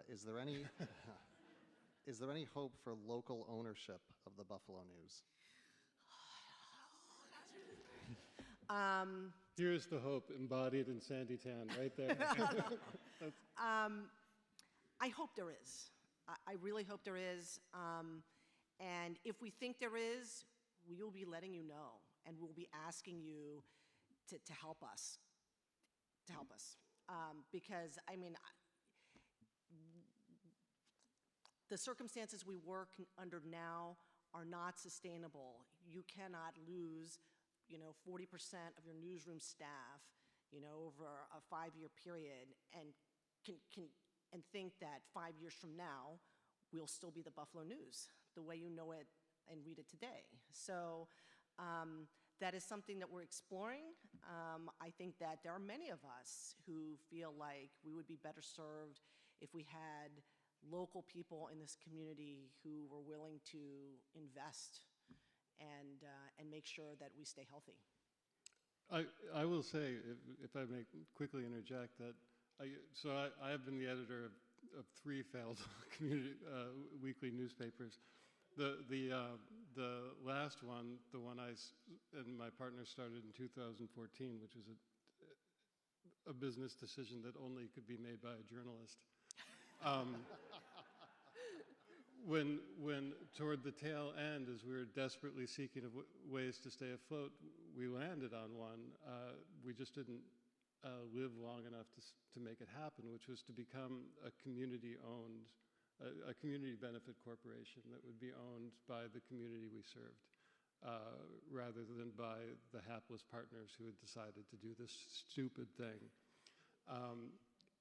Is there any hope for local ownership of the Buffalo News?
Here's the hope embodied in Sandytown, right there.
I hope there is. I really hope there is. And if we think there is, we will be letting you know, and we'll be asking you to help us. Because, I mean, the circumstances we work under now are not sustainable. You cannot lose, 40% of your newsroom staff, over a 5-year period and and think that 5 years from now, we'll still be the Buffalo News, the way you know it and read it today. So that is something that we're exploring. I think that there are many of us who feel like we would be better served if we had local people in this community who were willing to invest and make sure that we stay healthy.
I will say, if I may quickly interject, that I have been the editor of 3 failed community weekly newspapers. The last one, the one and my partner started in 2014, which was a business decision that only could be made by a journalist. When toward the tail end, as we were desperately seeking ways to stay afloat, we landed on one. We just didn't live long enough to make it happen, which was to become a community-owned, a community benefit corporation that would be owned by the community we served, rather than by the hapless partners who had decided to do this stupid thing.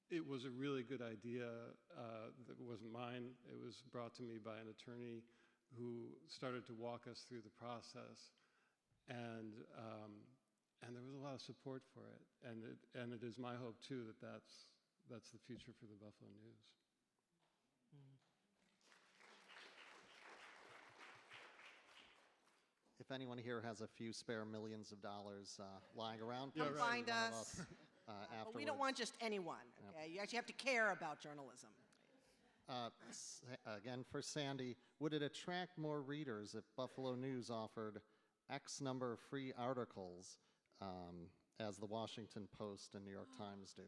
It was a really good idea. That wasn't mine. It was brought to me by an attorney who started to walk us through the process, and there was a lot of support for it. And it is my hope too that that's the future for the Buffalo News.
If anyone here has a few spare millions of dollars lying around,
Yeah,
please
right.
see
Find
one of
us.
afterwards.
But we don't want just anyone, okay? You actually have to care about journalism.
Again, for Sandy, would it attract more readers if Buffalo News offered X number of free articles, as the Washington Post and New York Times do?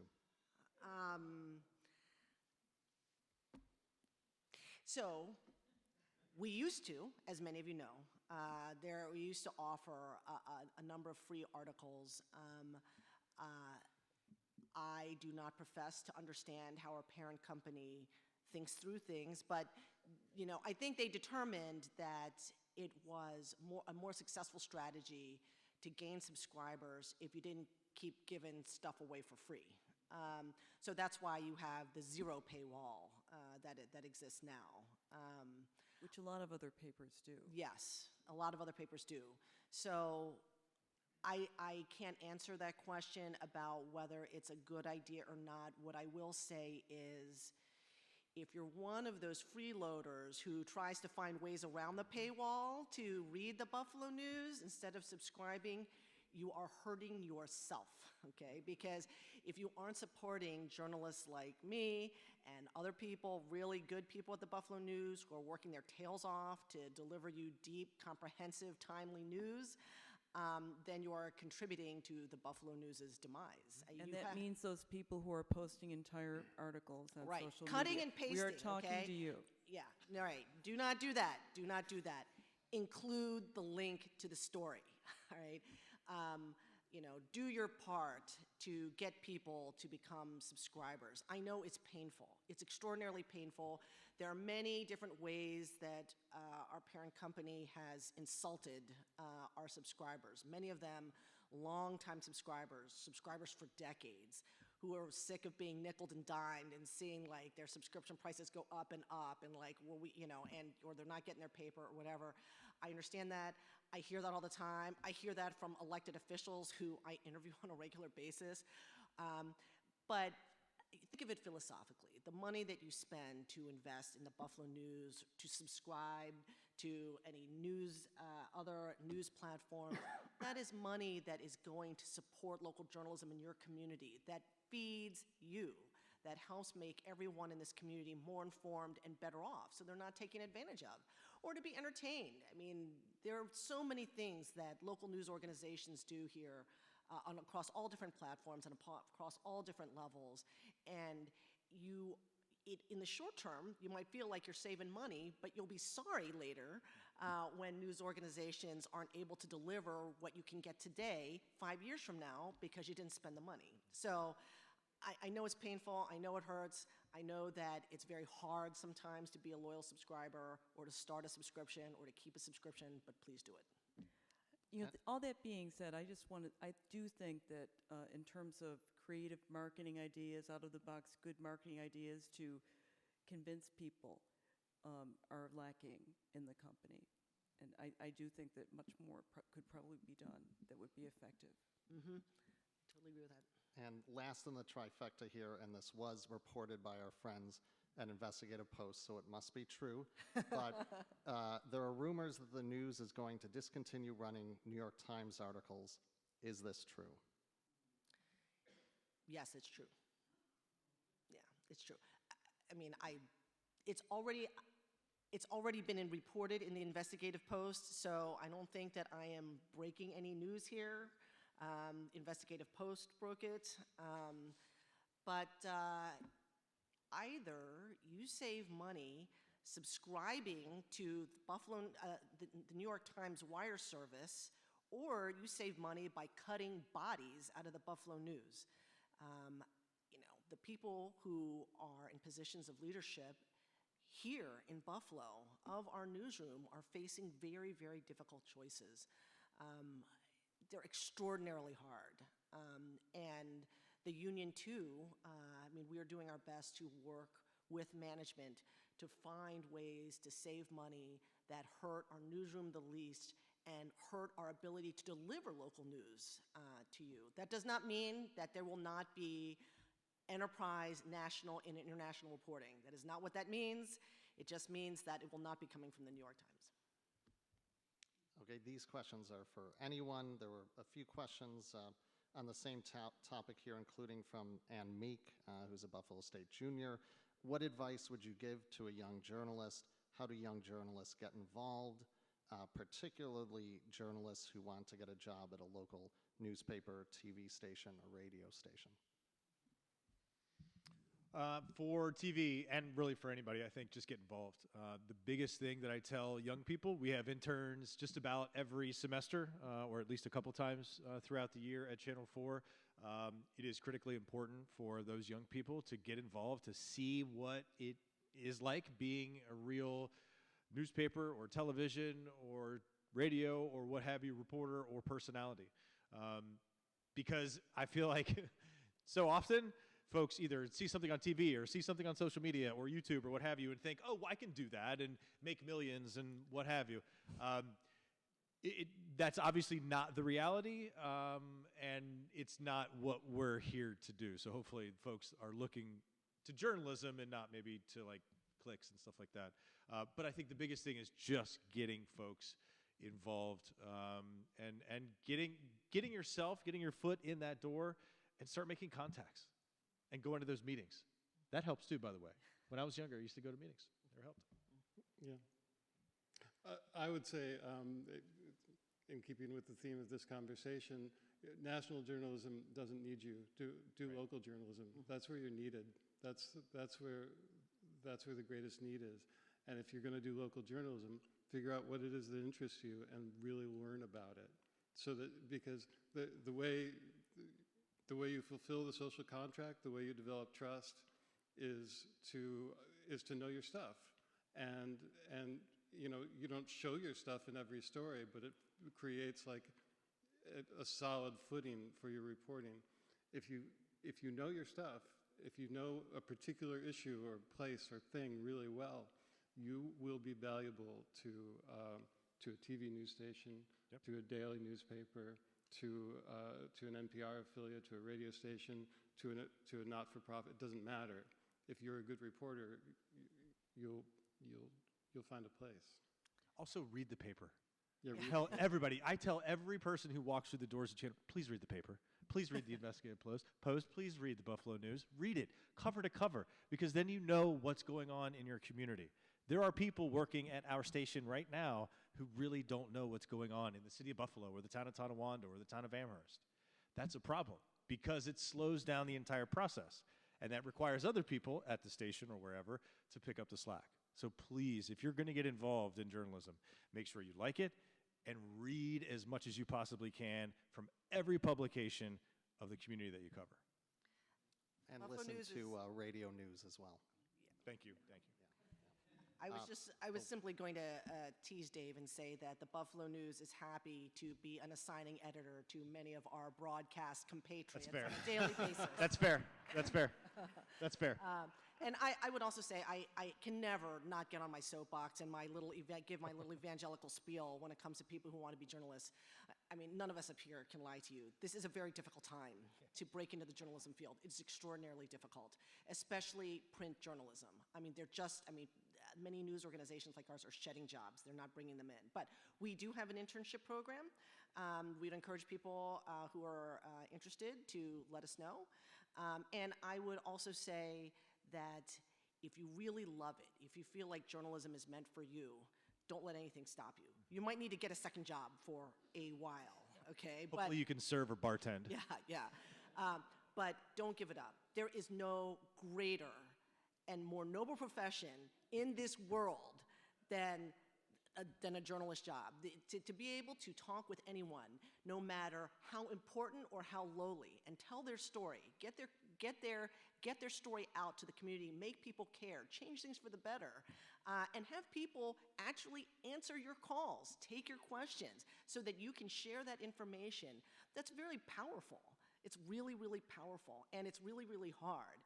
So we used to, as many of you know, we used to offer a number of free articles. I do not profess to understand how our parent company thinks through things, but I think they determined that it was a more successful strategy to gain subscribers if you didn't keep giving stuff away for free. So that's why you have the zero paywall that exists now.
Which a lot of other papers do.
Yes, a lot of other papers do. So I can't answer that question about whether it's a good idea or not. What I will say is, if you're one of those freeloaders who tries to find ways around the paywall to read the Buffalo News instead of subscribing, you are hurting yourself, okay? Because if you aren't supporting journalists like me and other people, really good people at the Buffalo News who are working their tails off to deliver you deep, comprehensive, timely news, then you are contributing to the Buffalo News's demise.
And that means those people who are posting entire articles on
Right.
social
Cutting
media.
and pasting,
We are talking
okay?
to you.
Yeah, all right. Do not do that. Do not do that. Include the link to the story, all right? Do your part to get people to become subscribers. I know it's painful. It's extraordinarily painful. There are many different ways that our parent company has insulted our subscribers. Many of them longtime subscribers for decades, who are sick of being nickeled and dimed and seeing like their subscription prices go up and like, well, or they're not getting their paper or whatever. I understand that. I hear that all the time. I hear that from elected officials who I interview on a regular basis. But think of it philosophically. The money that you spend to invest in the Buffalo News, to subscribe to any other news platform, that is money that is going to support local journalism in your community, that feeds you, that helps make everyone in this community more informed and better off, so they're not taken advantage of, or to be entertained. I mean, there are so many things that local news organizations do here across all different platforms and across all different levels, and in the short term, you might feel like you're saving money, but you'll be sorry later when news organizations aren't able to deliver what you can get today 5 years from now because you didn't spend the money. So I know it's painful, I know it hurts, I know that it's very hard sometimes to be a loyal subscriber or to start a subscription or to keep a subscription, but please do it.
You know, all that being said, I do think that in terms of creative marketing ideas, out of the box, good marketing ideas to convince people are lacking in the company. And I do think that much more could probably be done that would be effective.
Totally agree with that.
And last in the trifecta here, and this was reported by our friends at Investigative Post, so it must be true, but there are rumors that the news is going to discontinue running New York Times articles. Is this true?
Yes, it's true. Yeah, it's true. I mean, it's already been reported in the Investigative Post, so I don't think that I am breaking any news here. Investigative Post broke it. But either you save money subscribing to the New York Times wire service, or you save money by cutting bodies out of the Buffalo News. You know, the people who are in positions of leadership here in Buffalo of our newsroom are facing very, very difficult choices. They're extraordinarily hard. And the union too, I mean, we are doing our best to work with management to find ways to save money that hurt our newsroom the least and hurt our ability to deliver local news to you. That does not mean that there will not be enterprise, national, and international reporting. That is not what that means. It just means that it will not be coming from the New York Times.
Okay, these questions are for anyone. There were a few questions on the same topic here, including from Ann Meek, who's a Buffalo State junior. What advice would you give to a young journalist? How do young journalists get involved, particularly journalists who want to get a job at a local newspaper, TV station, or radio station?
For TV, and really for anybody, I think just get involved. The biggest thing that I tell young people, we have interns just about every semester, or at least a couple times throughout the year at Channel 4. It is critically important for those young people to get involved, to see what it is like being a real newspaper or television or radio or what have you, reporter or personality. Because I feel like so often, folks either see something on TV or see something on social media or YouTube or what have you and think, oh, I can do that and make millions and what have you. That's obviously not the reality, and it's not what we're here to do. So hopefully folks are looking to journalism and not maybe to like clicks and stuff like that. But I think the biggest thing is just getting folks involved and getting your foot in that door and start making contacts. And go into those meetings. That helps too, by the way. When I was younger, I used to go to meetings. They helped.
Yeah. I would say, in keeping with the theme of this conversation, national journalism doesn't need you. Do right. Local journalism. That's where you're needed. That's where the greatest need is. And if you're going to do local journalism, figure out what it is that interests you and really learn about it. So that because the way you fulfill the social contract, the way you develop trust, is to know your stuff, and you know, you don't show your stuff in every story, but it creates like a solid footing for your reporting. If you know your stuff, if you know a particular issue or place or thing really well, you will be valuable to a TV news station, yep. to a daily newspaper, to an NPR affiliate, to a radio station, to a not-for-profit. It doesn't matter. If you're a good reporter, you'll find a place.
Also, read the paper.
Yeah,
I tell every person who walks through the doors of Channel, please read the paper. Please read the Investigative Post. Please read the Buffalo News. Read it, cover to cover, because then you know what's going on in your community. There are people working at our station right now who really don't know what's going on in the city of Buffalo or the town of Tonawanda or the town of Amherst. That's a problem because it slows down the entire process. And that requires other people at the station or wherever to pick up the slack. So please, if you're going to get involved in journalism, make sure you like it and read as much as you possibly can from every publication of the community that you cover.
And
Buffalo
listen
News
to radio news as well.
Thank you. Thank you.
I was simply going to tease Dave and say that the Buffalo News is happy to be an assigning editor to many of our broadcast compatriots
fair.
on a daily basis.
That's fair. That's fair. That's fair.
And I would also say I can never not get on my soapbox and give my little evangelical spiel when it comes to people who want to be journalists. I mean, none of us up here can lie to you. This is a very difficult time to break into the journalism field. It's extraordinarily difficult, especially print journalism. I mean, many news organizations like ours are shedding jobs. They're not bringing them in. But we do have an internship program. We'd encourage people who are interested to let us know. And I would also say that if you really love it, if you feel like journalism is meant for you, don't let anything stop you. You might need to get a second job for a while, okay?
Hopefully you can serve or bartend.
Yeah. But don't give it up. There is no greater and more noble profession in this world than a journalist job. To be able to talk with anyone, no matter how important or how lowly, and tell their story, get their story out to the community, make people care, change things for the better, and have people actually answer your calls, take your questions, so that you can share that information. That's very powerful. It's really, really powerful, and it's really, really hard.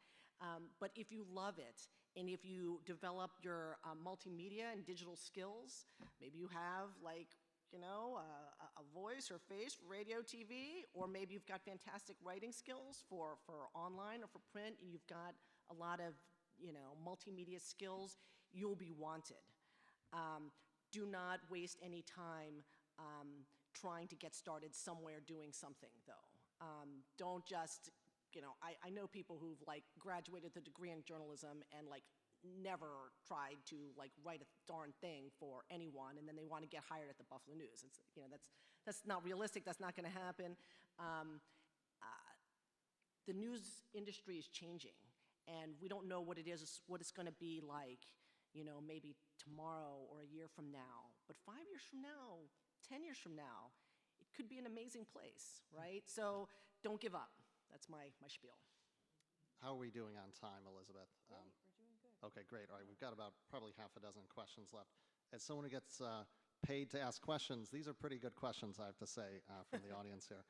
But if you love it, and if you develop your multimedia and digital skills, maybe you have a voice or face for radio, TV, or maybe you've got fantastic writing skills for online or for print, and you've got a lot of multimedia skills, you'll be wanted. Do not waste any time trying to get started somewhere doing something, though. Don't just I know people who've graduated with a degree in journalism and never tried to write a darn thing for anyone, and then they want to get hired at the Buffalo News. It's that's not realistic. That's not going to happen. The news industry is changing, and we don't know what it's going to be like, maybe tomorrow or a year from now. But 5 years from now, 10 years from now, it could be an amazing place, right? So don't give up. That's my spiel.
How are we doing on time, Elizabeth?
We're doing good.
Okay, great. All right, we've got about probably half a dozen questions left. As someone who gets paid to ask questions, these are pretty good questions, I have to say, from the audience here.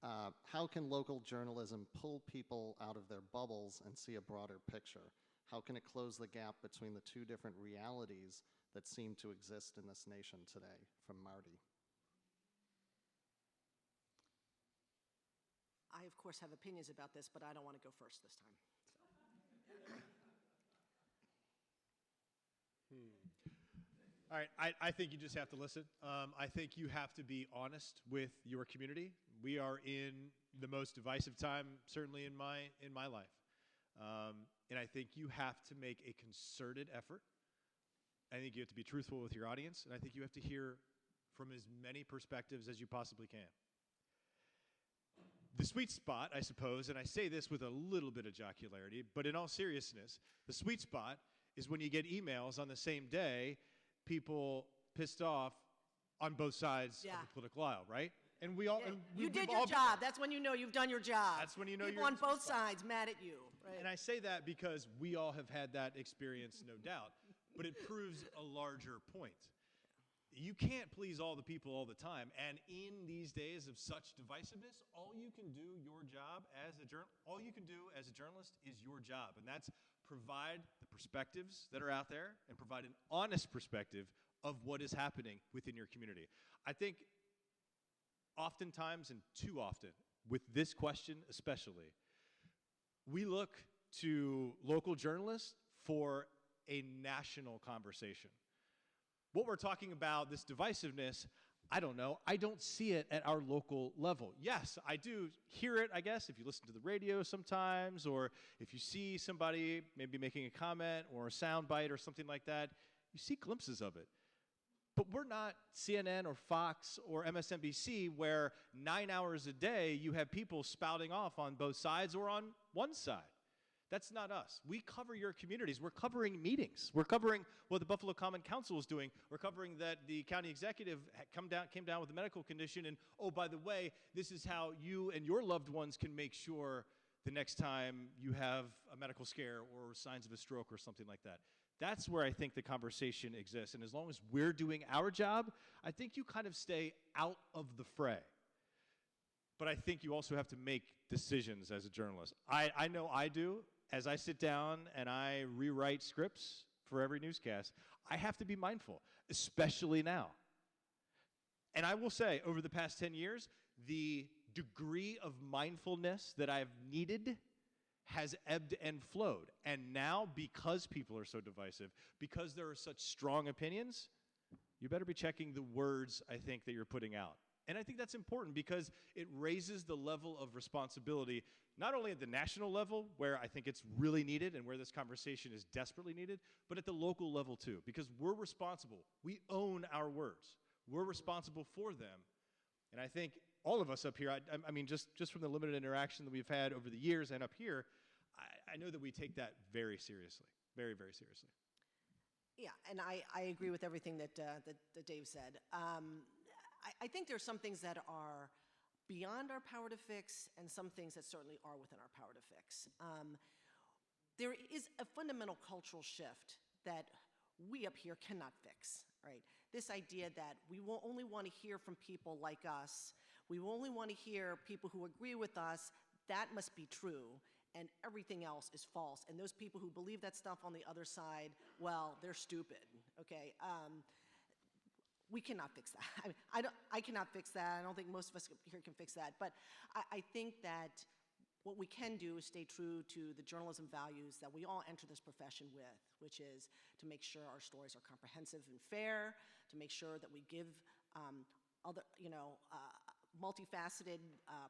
How can local journalism pull people out of their bubbles and see a broader picture? How can it close the gap between the two different realities that seem to exist in this nation today? From Marty.
I, of course, have opinions about this, but I don't want to go first this time.
All right, I think you just have to listen. I think you have to be honest with your community. We are in the most divisive time, certainly in my life. And I think you have to make a concerted effort. I think you have to be truthful with your audience, and I think you have to hear from as many perspectives as you possibly can. The sweet spot, I suppose, and I say this with a little bit of jocularity, but in all seriousness, the sweet spot is when you get emails on the same day, people pissed off on both sides of the political aisle, right? And we all
You did your job. That's when you know you've done your job.
That's when you know
people
you're
on both sides mad at you. Right?
And I say that because we all have had that experience, no doubt. But it proves a larger point. You can't please all the people all the time. And in these days of such divisiveness, all you can do as a journalist is your job. And that's provide the perspectives that are out there and provide an honest perspective of what is happening within your community. I think oftentimes, and too often, with this question especially, we look to local journalists for a national conversation. What we're talking about, this divisiveness, I don't know. I don't see it at our local level. Yes, I do hear it, I guess, if you listen to the radio sometimes, or if you see somebody maybe making a comment or a sound bite or something like that, you see glimpses of it. But we're not CNN or Fox or MSNBC where 9 hours a day you have people spouting off on both sides or on one side. That's not us. We cover your communities. We're covering meetings. We're covering what the Buffalo Common Council is doing. We're covering that the county executive came down with a medical condition, and oh, by the way, this is how you and your loved ones can make sure the next time you have a medical scare or signs of a stroke or something like that. That's where I think the conversation exists. And as long as we're doing our job, I think you kind of stay out of the fray. But I think you also have to make decisions as a journalist. I know I do. As I sit down and I rewrite scripts for every newscast, I have to be mindful, especially now. And I will say, over the past 10 years, the degree of mindfulness that I've needed has ebbed and flowed. And now, because people are so divisive, because there are such strong opinions, you better be checking the words, I think, that you're putting out. And I think that's important because it raises the level of responsibility, not only at the national level, where I think it's really needed and where this conversation is desperately needed, but at the local level too, because we're responsible. We own our words. We're responsible for them. And I think all of us up here, I mean, just from the limited interaction that we've had over the years and up here, I know that we take that very seriously, very, very seriously.
Yeah, and I agree with everything that Dave said. I think there are some things that are beyond our power to fix and some things that certainly are within our power to fix. There is a fundamental cultural shift that we up here cannot fix, right? This idea that we will only want to hear from people like us, we will only want to hear people who agree with us, that must be true, and everything else is false. And those people who believe that stuff on the other side, well, they're stupid, okay? We cannot fix that. I mean, I cannot fix that. I don't think most of us here can fix that. But I think that what we can do is stay true to the journalism values that we all enter this profession with, which is to make sure our stories are comprehensive and fair, to make sure that we give multifaceted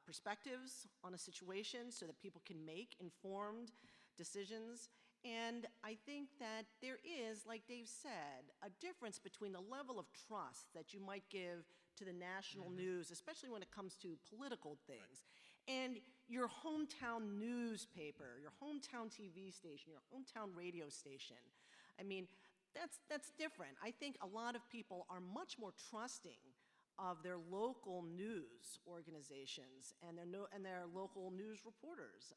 perspectives on a situation so that people can make informed decisions. And I think that there is, like Dave said, a difference between the level of trust that you might give to the national news, especially when it comes to political things, and your hometown newspaper, your hometown TV station, your hometown radio station. I mean, that's different. I think a lot of people are much more trusting of their local news organizations and their local news reporters.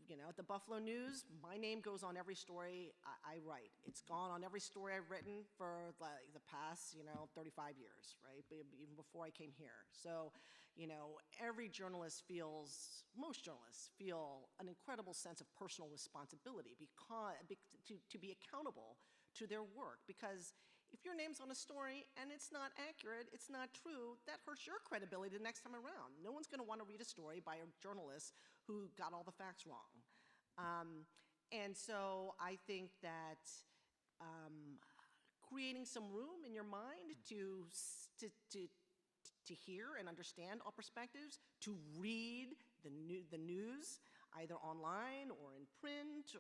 You know, at the Buffalo News, my name goes on every story I write. It's gone on every story I've written for like the past, 35 years, right? Even before I came here. So, most journalists feel an incredible sense of personal responsibility to be accountable to their work. Because if your name's on a story and it's not accurate, it's not true, that hurts your credibility the next time around. No one's going to want to read a story by a journalist who got all the facts wrong. And so I think that creating some room in your mind to hear and understand all perspectives, to read the news, either online or in print,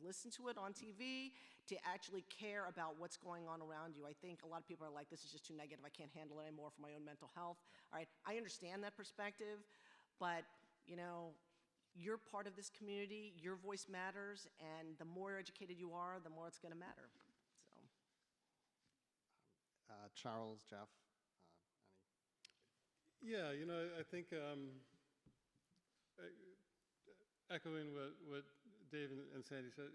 listen to it on TV, to actually care about what's going on around you. I think a lot of people are like, this is just too negative, I can't handle it anymore for my own mental health. All right, I understand that perspective, but you're part of this community, your voice matters, and the more educated you are, the more it's going to matter. So.
Charles, Jeff, any?
Yeah, I think echoing what Dave and Sandy said,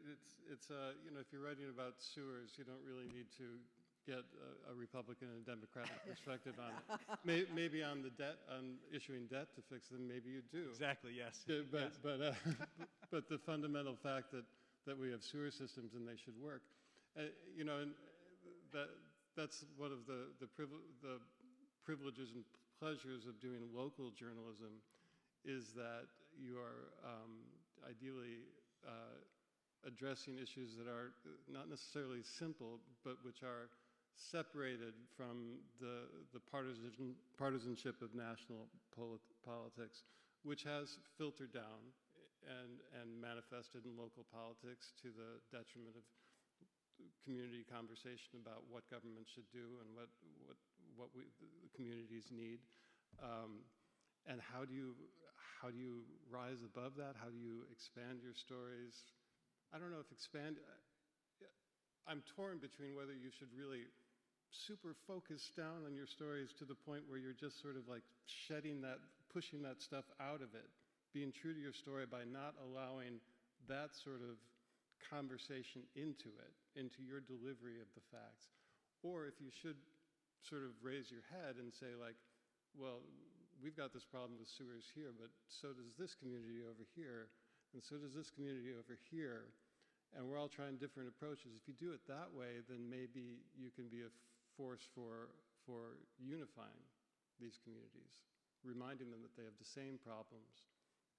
it's if you're writing about sewers, you don't really need to get a Republican and Democratic perspective on it. Maybe on the debt, on issuing debt to fix them, maybe you do.
Exactly, yes.
But the fundamental fact that we have sewer systems and they should work, and that's one of the privileges and pleasures of doing local journalism, is that you are ideally addressing issues that are not necessarily simple, but which are separated from the partisanship of national politics, which has filtered down and manifested in local politics to the detriment of community conversation about what government should do and what the communities need. And how do you rise above that? How do you expand your stories? I don't know if I'm torn between whether you should really super focus down on your stories to the point where you're just sort of like pushing that stuff out of it being true to your story by not allowing that sort of conversation into it, into your delivery of the facts. Or if you should sort of raise your head and say like, well, we've got this problem with sewers here, but so does this community over here, and so does this community over here, and we're all trying different approaches. If you do it that way, then maybe you can be a force for unifying these communities, reminding them that they have the same problems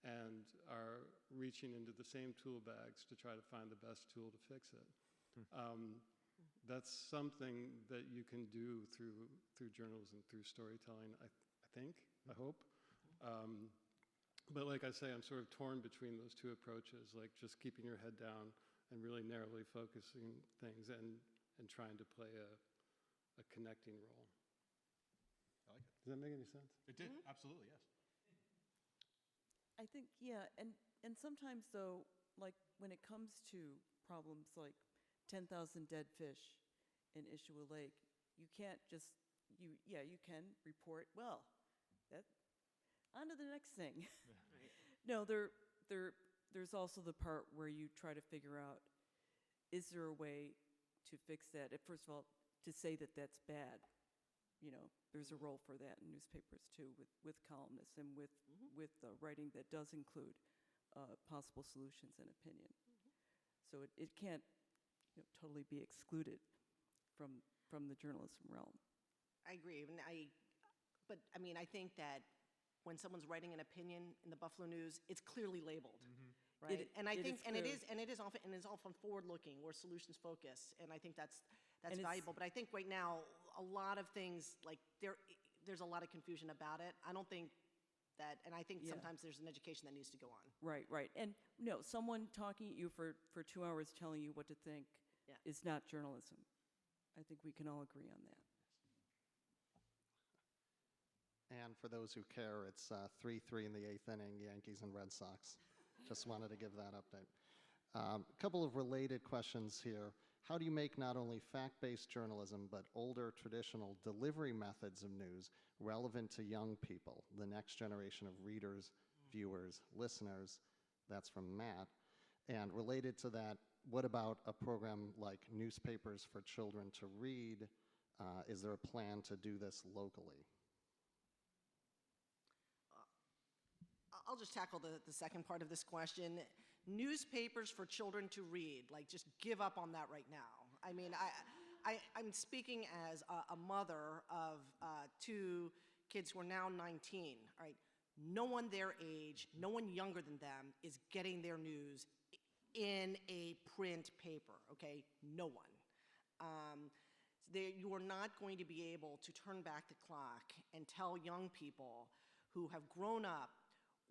and are reaching into the same tool bags to try to find the best tool to fix it. That's something that you can do through journalism, through storytelling, I think, I hope. But like I say, I'm sort of torn between those two approaches, like just keeping your head down and really narrowly focusing things and trying to play a connecting role.
I like it.
Does that make any sense?
It did, absolutely, yes.
I think, yeah, and sometimes though, like when it comes to problems like 10,000 dead fish in Ishua Lake, you can't just, you can report, well, on to the next thing. No, there's also the part where you try to figure out, is there a way to fix that? First of all, to say that that's bad, there's a role for that in newspapers too, with columnists and with writing that does include possible solutions and opinion. So it can't totally be excluded from the journalism realm.
I agree, but I mean, I think that when someone's writing an opinion in the Buffalo News, it's clearly labeled, right? It is often forward-looking or solutions-focused, and I think that's valuable. But I think right now, a lot of things like there's a lot of confusion about it. I don't think that, and I think sometimes there's an education that needs to go on.
Right, and no, someone talking at you for 2 hours telling you what to think is not journalism. I think we can all agree on that.
And for those who care, it's 3-3 in the 8th inning, Yankees and Red Sox. Just wanted to give that update. A couple of related questions here. How do you make not only fact-based journalism, but older traditional delivery methods of news relevant to young people, the next generation of readers, viewers, listeners? That's from Matt. And related to that, what about a program like Newspapers for Children to Read? Is there a plan to do this locally?
I'll just tackle the second part of this question. Newspapers for children to read, like just give up on that right now. I mean, I'm speaking as a mother of 2 kids who are now 19, all right? No one their age, no one younger than them is getting their news in a print paper, okay? No one. You are not going to be able to turn back the clock and tell young people who have grown up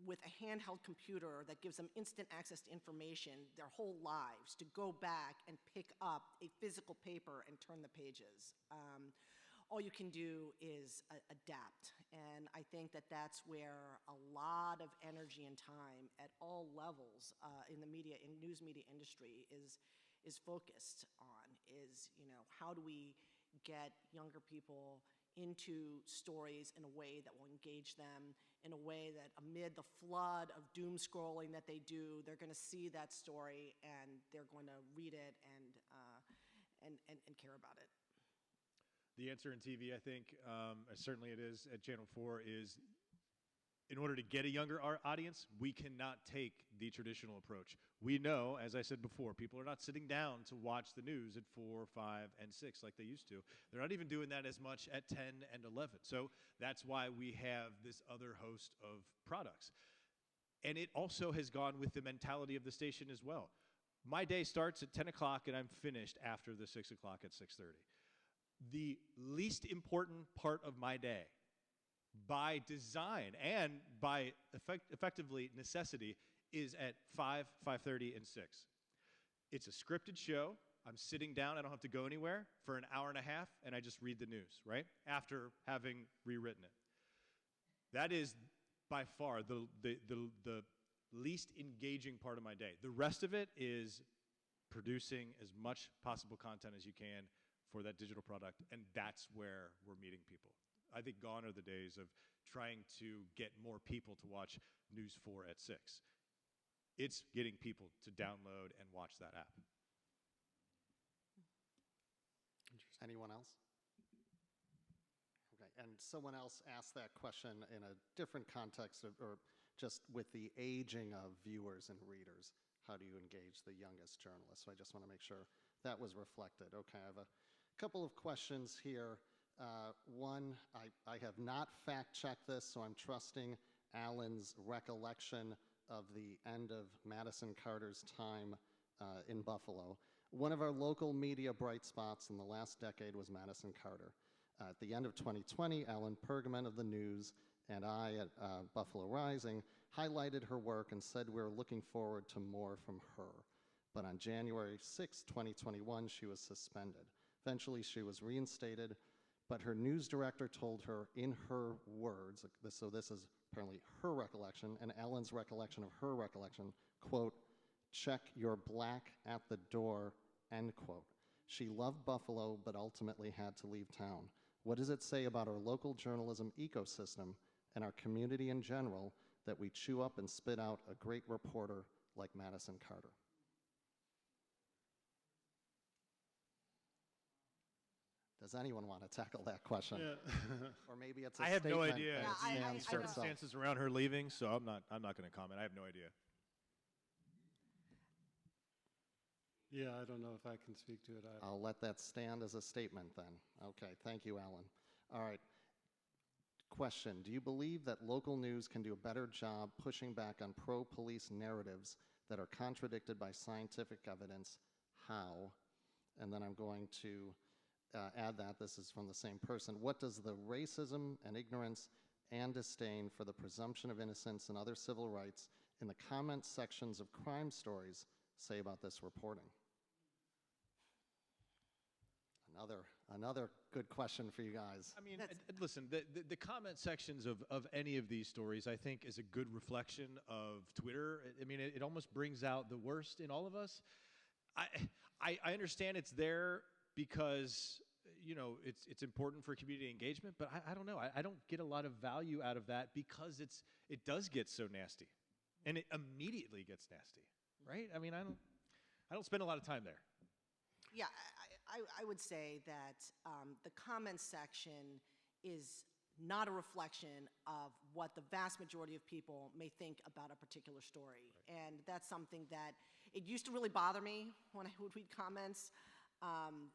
with a handheld computer that gives them instant access to information their whole lives to go back and pick up a physical paper and turn the pages. All you can do is adapt. And I think that that's where a lot of energy and time at all levels in the media, in news media industry is focused on, is, how do we get younger people into stories in a way that will engage them, in a way that amid the flood of doom scrolling that they do, they're going to see that story and they're going to read it and care about it.
The answer in TV, I think, certainly it is at Channel 4, is in order to get a younger audience, we cannot take the traditional approach. We know, as I said before, people are not sitting down to watch the news at 4, 5, and 6 like they used to. They're not even doing that as much at 10 and 11. So that's why we have this other host of products. And it also has gone with the mentality of the station as well. My day starts at 10 o'clock and I'm finished after the 6 o'clock at 6:30. The least important part of my day, by design and by effectively necessity, is at 5, 5:30, and 6. It's a scripted show. I'm sitting down. I don't have to go anywhere for an hour and a half, and I just read the news, right, after having rewritten it. That is by far the least engaging part of my day. The rest of it is producing as much possible content as you can for that digital product, and that's where we're meeting people. I think gone are the days of trying to get more people to watch News 4 at 6. It's getting people to download and watch that app.
Anyone else? Okay, and someone else asked that question in a different context, or just with the aging of viewers and readers. How do you engage the youngest journalists? So I just want to make sure that was reflected. Okay, I have a couple of questions here. One, I have not fact-checked this, so I'm trusting Alan's recollection of the end of Madison Carter's time in Buffalo. One of our local media bright spots in the last decade was Madison Carter. At the end of 2020, Alan Pergament of the News and I at Buffalo Rising highlighted her work and said we were looking forward to more from her. But on January 6, 2021, she was suspended. Eventually, she was reinstated, but her news director told her in her words, so this is apparently her recollection and Alan's recollection of her recollection, quote, "Check your black at the door," end quote. She loved Buffalo, but ultimately had to leave town. What does it say about our local journalism ecosystem and our community in general that we chew up and spit out a great reporter like Madison Carter? Does anyone want to tackle that question?
Yeah.
Or maybe it's a
I have no
statement
idea.
and it
Yeah,
stands for itself.
Circumstances around her leaving, so I'm not going to comment. I have no idea.
Yeah, I don't know if I can speak to it.
I'll let that stand as a statement then. Okay, thank you, Alan. All right. Question, do you believe that local news can do a better job pushing back on pro-police narratives that are contradicted by scientific evidence? How? And then I'm going to add that, this is from the same person. What does the racism and ignorance and disdain for the presumption of innocence and other civil rights in the comment sections of crime stories say about this reporting? Another good question for you guys.
I mean, listen, the comment sections of any of these stories, I think, is a good reflection of Twitter. I mean, it almost brings out the worst in all of us. I understand it's there because, you know, it's important for community engagement, but I don't know. I don't get a lot of value out of that because it does get so nasty, and it immediately gets nasty, right? I mean, I don't spend a lot of time there.
Yeah, I would say that the comment section is not a reflection of what the vast majority of people may think about a particular story. Right. And that's something that, it used to really bother me when I would read comments. And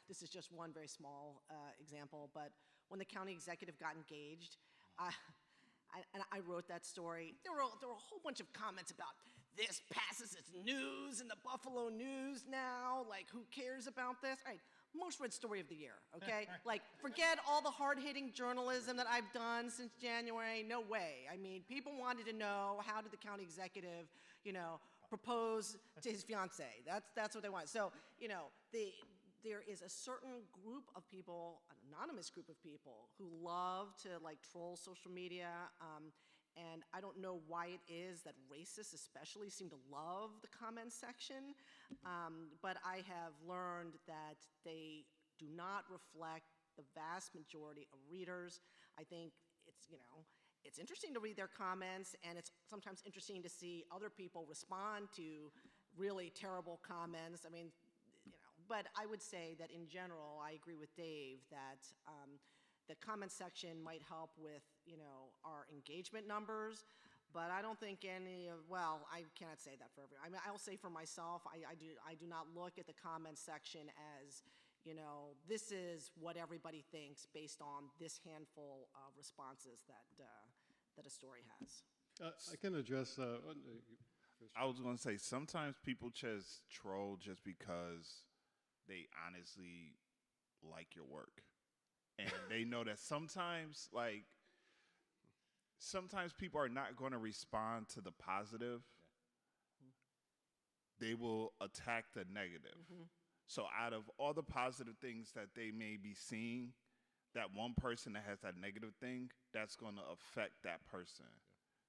this is just one very small example, but when the county executive got engaged, and I wrote that story, there were a whole bunch of comments about this passes as news in the Buffalo News now, like who cares about this? All right, most read story of the year, okay? Like, forget all the hard-hitting journalism that I've done since January, no way. I mean, people wanted to know, how did the county executive, you know, propose to his fiance? That's what they want. So, you know, there is a certain group of people, an anonymous group of people, who love to like troll social media, and I don't know why it is that racists especially seem to love the comment section, but I have learned that they do not reflect the vast majority of readers. I think it's, you know, it's interesting to read their comments, and it's sometimes interesting to see other people respond to really terrible comments. I mean, but I would say that in general, I agree with Dave that the comment section might help with, you know, our engagement numbers, but I don't think any of, well, I cannot say that for everyone. I mean, I'll say for myself, I do not look at the comment section as, you know, this is what everybody thinks based on this handful of responses that a story has.
I can address.
I was going to say, sometimes people just troll just because they honestly like your work. And they know that sometimes people are not going to respond to the positive. They will attack the negative. Mm-hmm. So out of all the positive things that they may be seeing, that one person that has that negative thing, that's going to affect that person.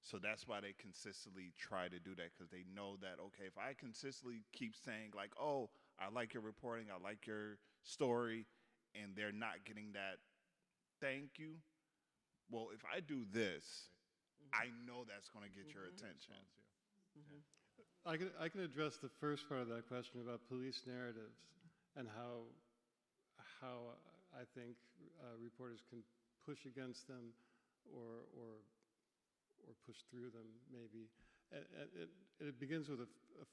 So that's why they consistently try to do that, because they know that, okay, if I consistently keep saying like, oh, I like your reporting, I like your story, and they're not getting that thank you, well, if I do this, I know that's going to get your attention.
I can address the first part of that question about police narratives and how I think reporters can push against them or push through them, maybe. It begins with a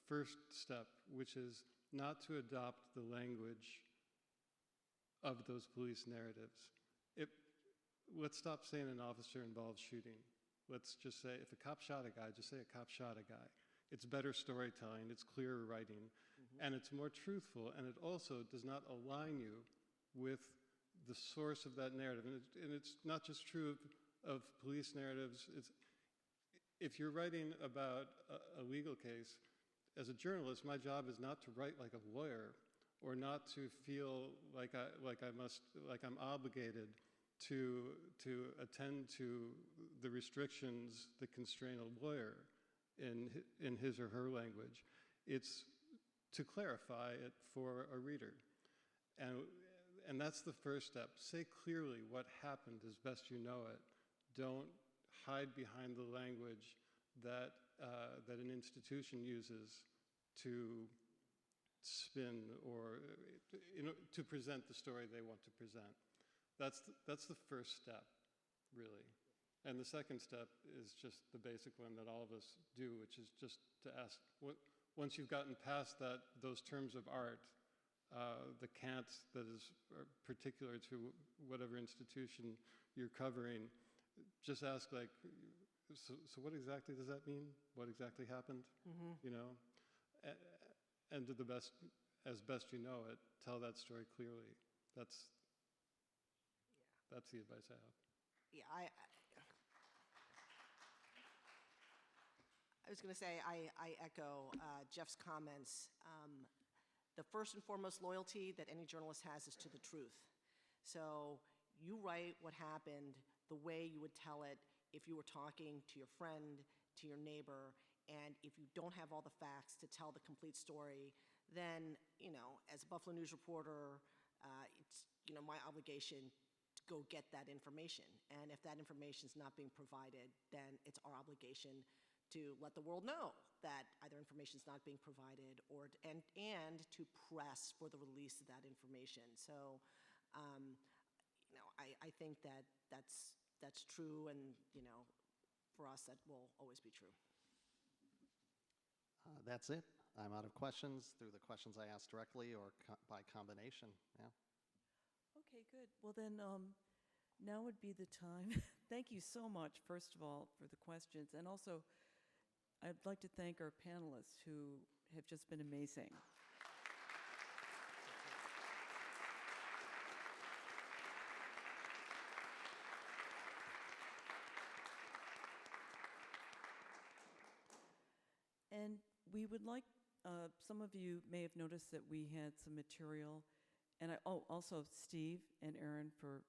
first step, which is not to adopt the language of those police narratives. Let's stop saying an officer-involved shooting. Let's just say, if a cop shot a guy, just say a cop shot a guy. It's better storytelling, it's clearer writing, and it's more truthful, and it also does not align you with the source of that narrative. And it's not just true of police narratives. If you're writing about a legal case, as a journalist, my job is not to write like a lawyer or not to feel like I'm obligated to attend to the restrictions that constrain a lawyer in his or her language. It's to clarify it for a reader. And that's the first step. Say clearly what happened as best you know it. Don't hide behind the language that an institution uses to spin or to present the story they want to present. That's the first step, really. And the second step is just the basic one that all of us do, which is just to ask, once you've gotten past those terms of art, the cant that is particular to whatever institution you're covering, just ask, like, so what exactly does that mean? What exactly happened? You know? And do as best you know it, tell that story clearly. That's the advice I have.
Yeah, I was going to say, I echo Jeff's comments. The first and foremost loyalty that any journalist has is to the truth. So you write what happened the way you would tell it if you were talking to your friend, to your neighbor, and if you don't have all the facts to tell the complete story, then, as a Buffalo News reporter, it's, my obligation to go get that information. And if that information is not being provided, then it's our obligation to let the world know that either information is not being provided and to press for the release of that information. So, I think that's true, and for us that will always be true.
That's it. I'm out of questions through the questions I asked directly or by combination. Yeah.
Okay, good. Well then, now would be the time. Thank you so much, first of all, for the questions, and also I'd like to thank our panelists who have just been amazing. And we would like, some of you may have noticed that we had some material, and also Steve and Aaron for,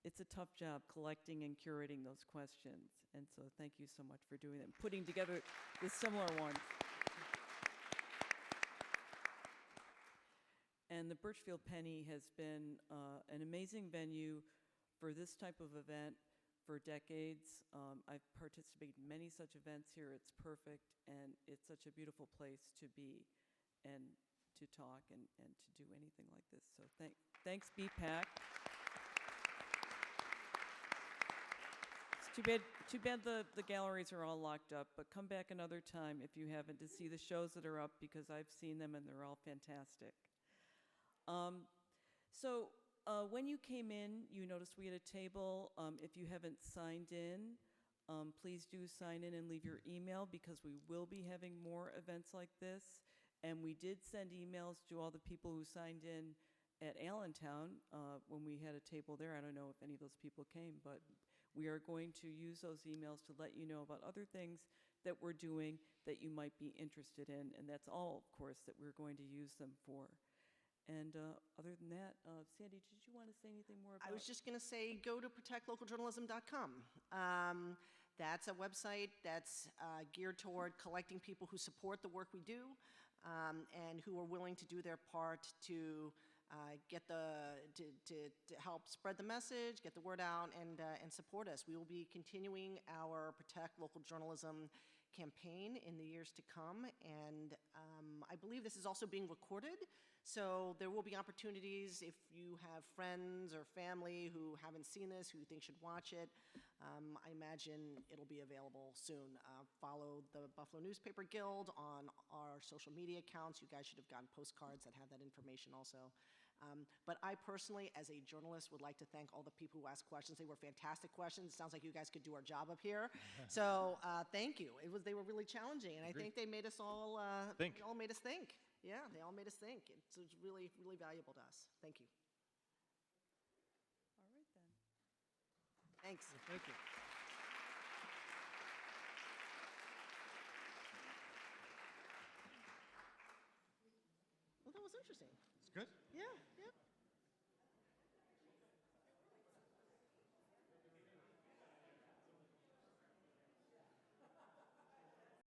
it's a tough job collecting and curating those questions, and so thank you so much for doing them, putting together the similar ones. And the Burchfield Penney has been an amazing venue for this type of event for decades. I've participated in many such events here. It's perfect, and it's such a beautiful place to be and to talk and to do anything like this. So thanks, BPAC. It's too bad the galleries are all locked up, but come back another time if you haven't to see the shows that are up, because I've seen them and they're all fantastic. When you came in, you noticed we had a table. If you haven't signed in, please do sign in and leave your email, because we will be having more events like this. And we did send emails to all the people who signed in at Allentown when we had a table there. I don't know if any of those people came, but we are going to use those emails to let you know about other things that we're doing that you might be interested in. And that's all, of course, that we're going to use them for. And other than that, Sandy, did you want to say anything more about?
I was just going to say, go to protectlocaljournalism.com. That's a website that's geared toward collecting people who support the work we do and who are willing to do their part to to help spread the message, get the word out, and support us. We will be continuing our Protect Local Journalism campaign in the years to come, and I believe this is also being recorded, so there will be opportunities if you have friends or family who haven't seen this, who you think should watch it. I imagine it'll be available soon. Follow the Buffalo Newspaper Guild on our social media accounts. You guys should have gotten postcards that have that information also. But I personally, as a journalist, would like to thank all the people who asked questions. They were fantastic questions. It sounds like you guys could do our job up here. So thank you. They were really challenging, and I think they made us all
Think.
They all made us think. Yeah, they all made us think. It was really, really valuable to us. Thank you.
All right, then.
Thanks.
Thank you.
Well, that was interesting.
It's good.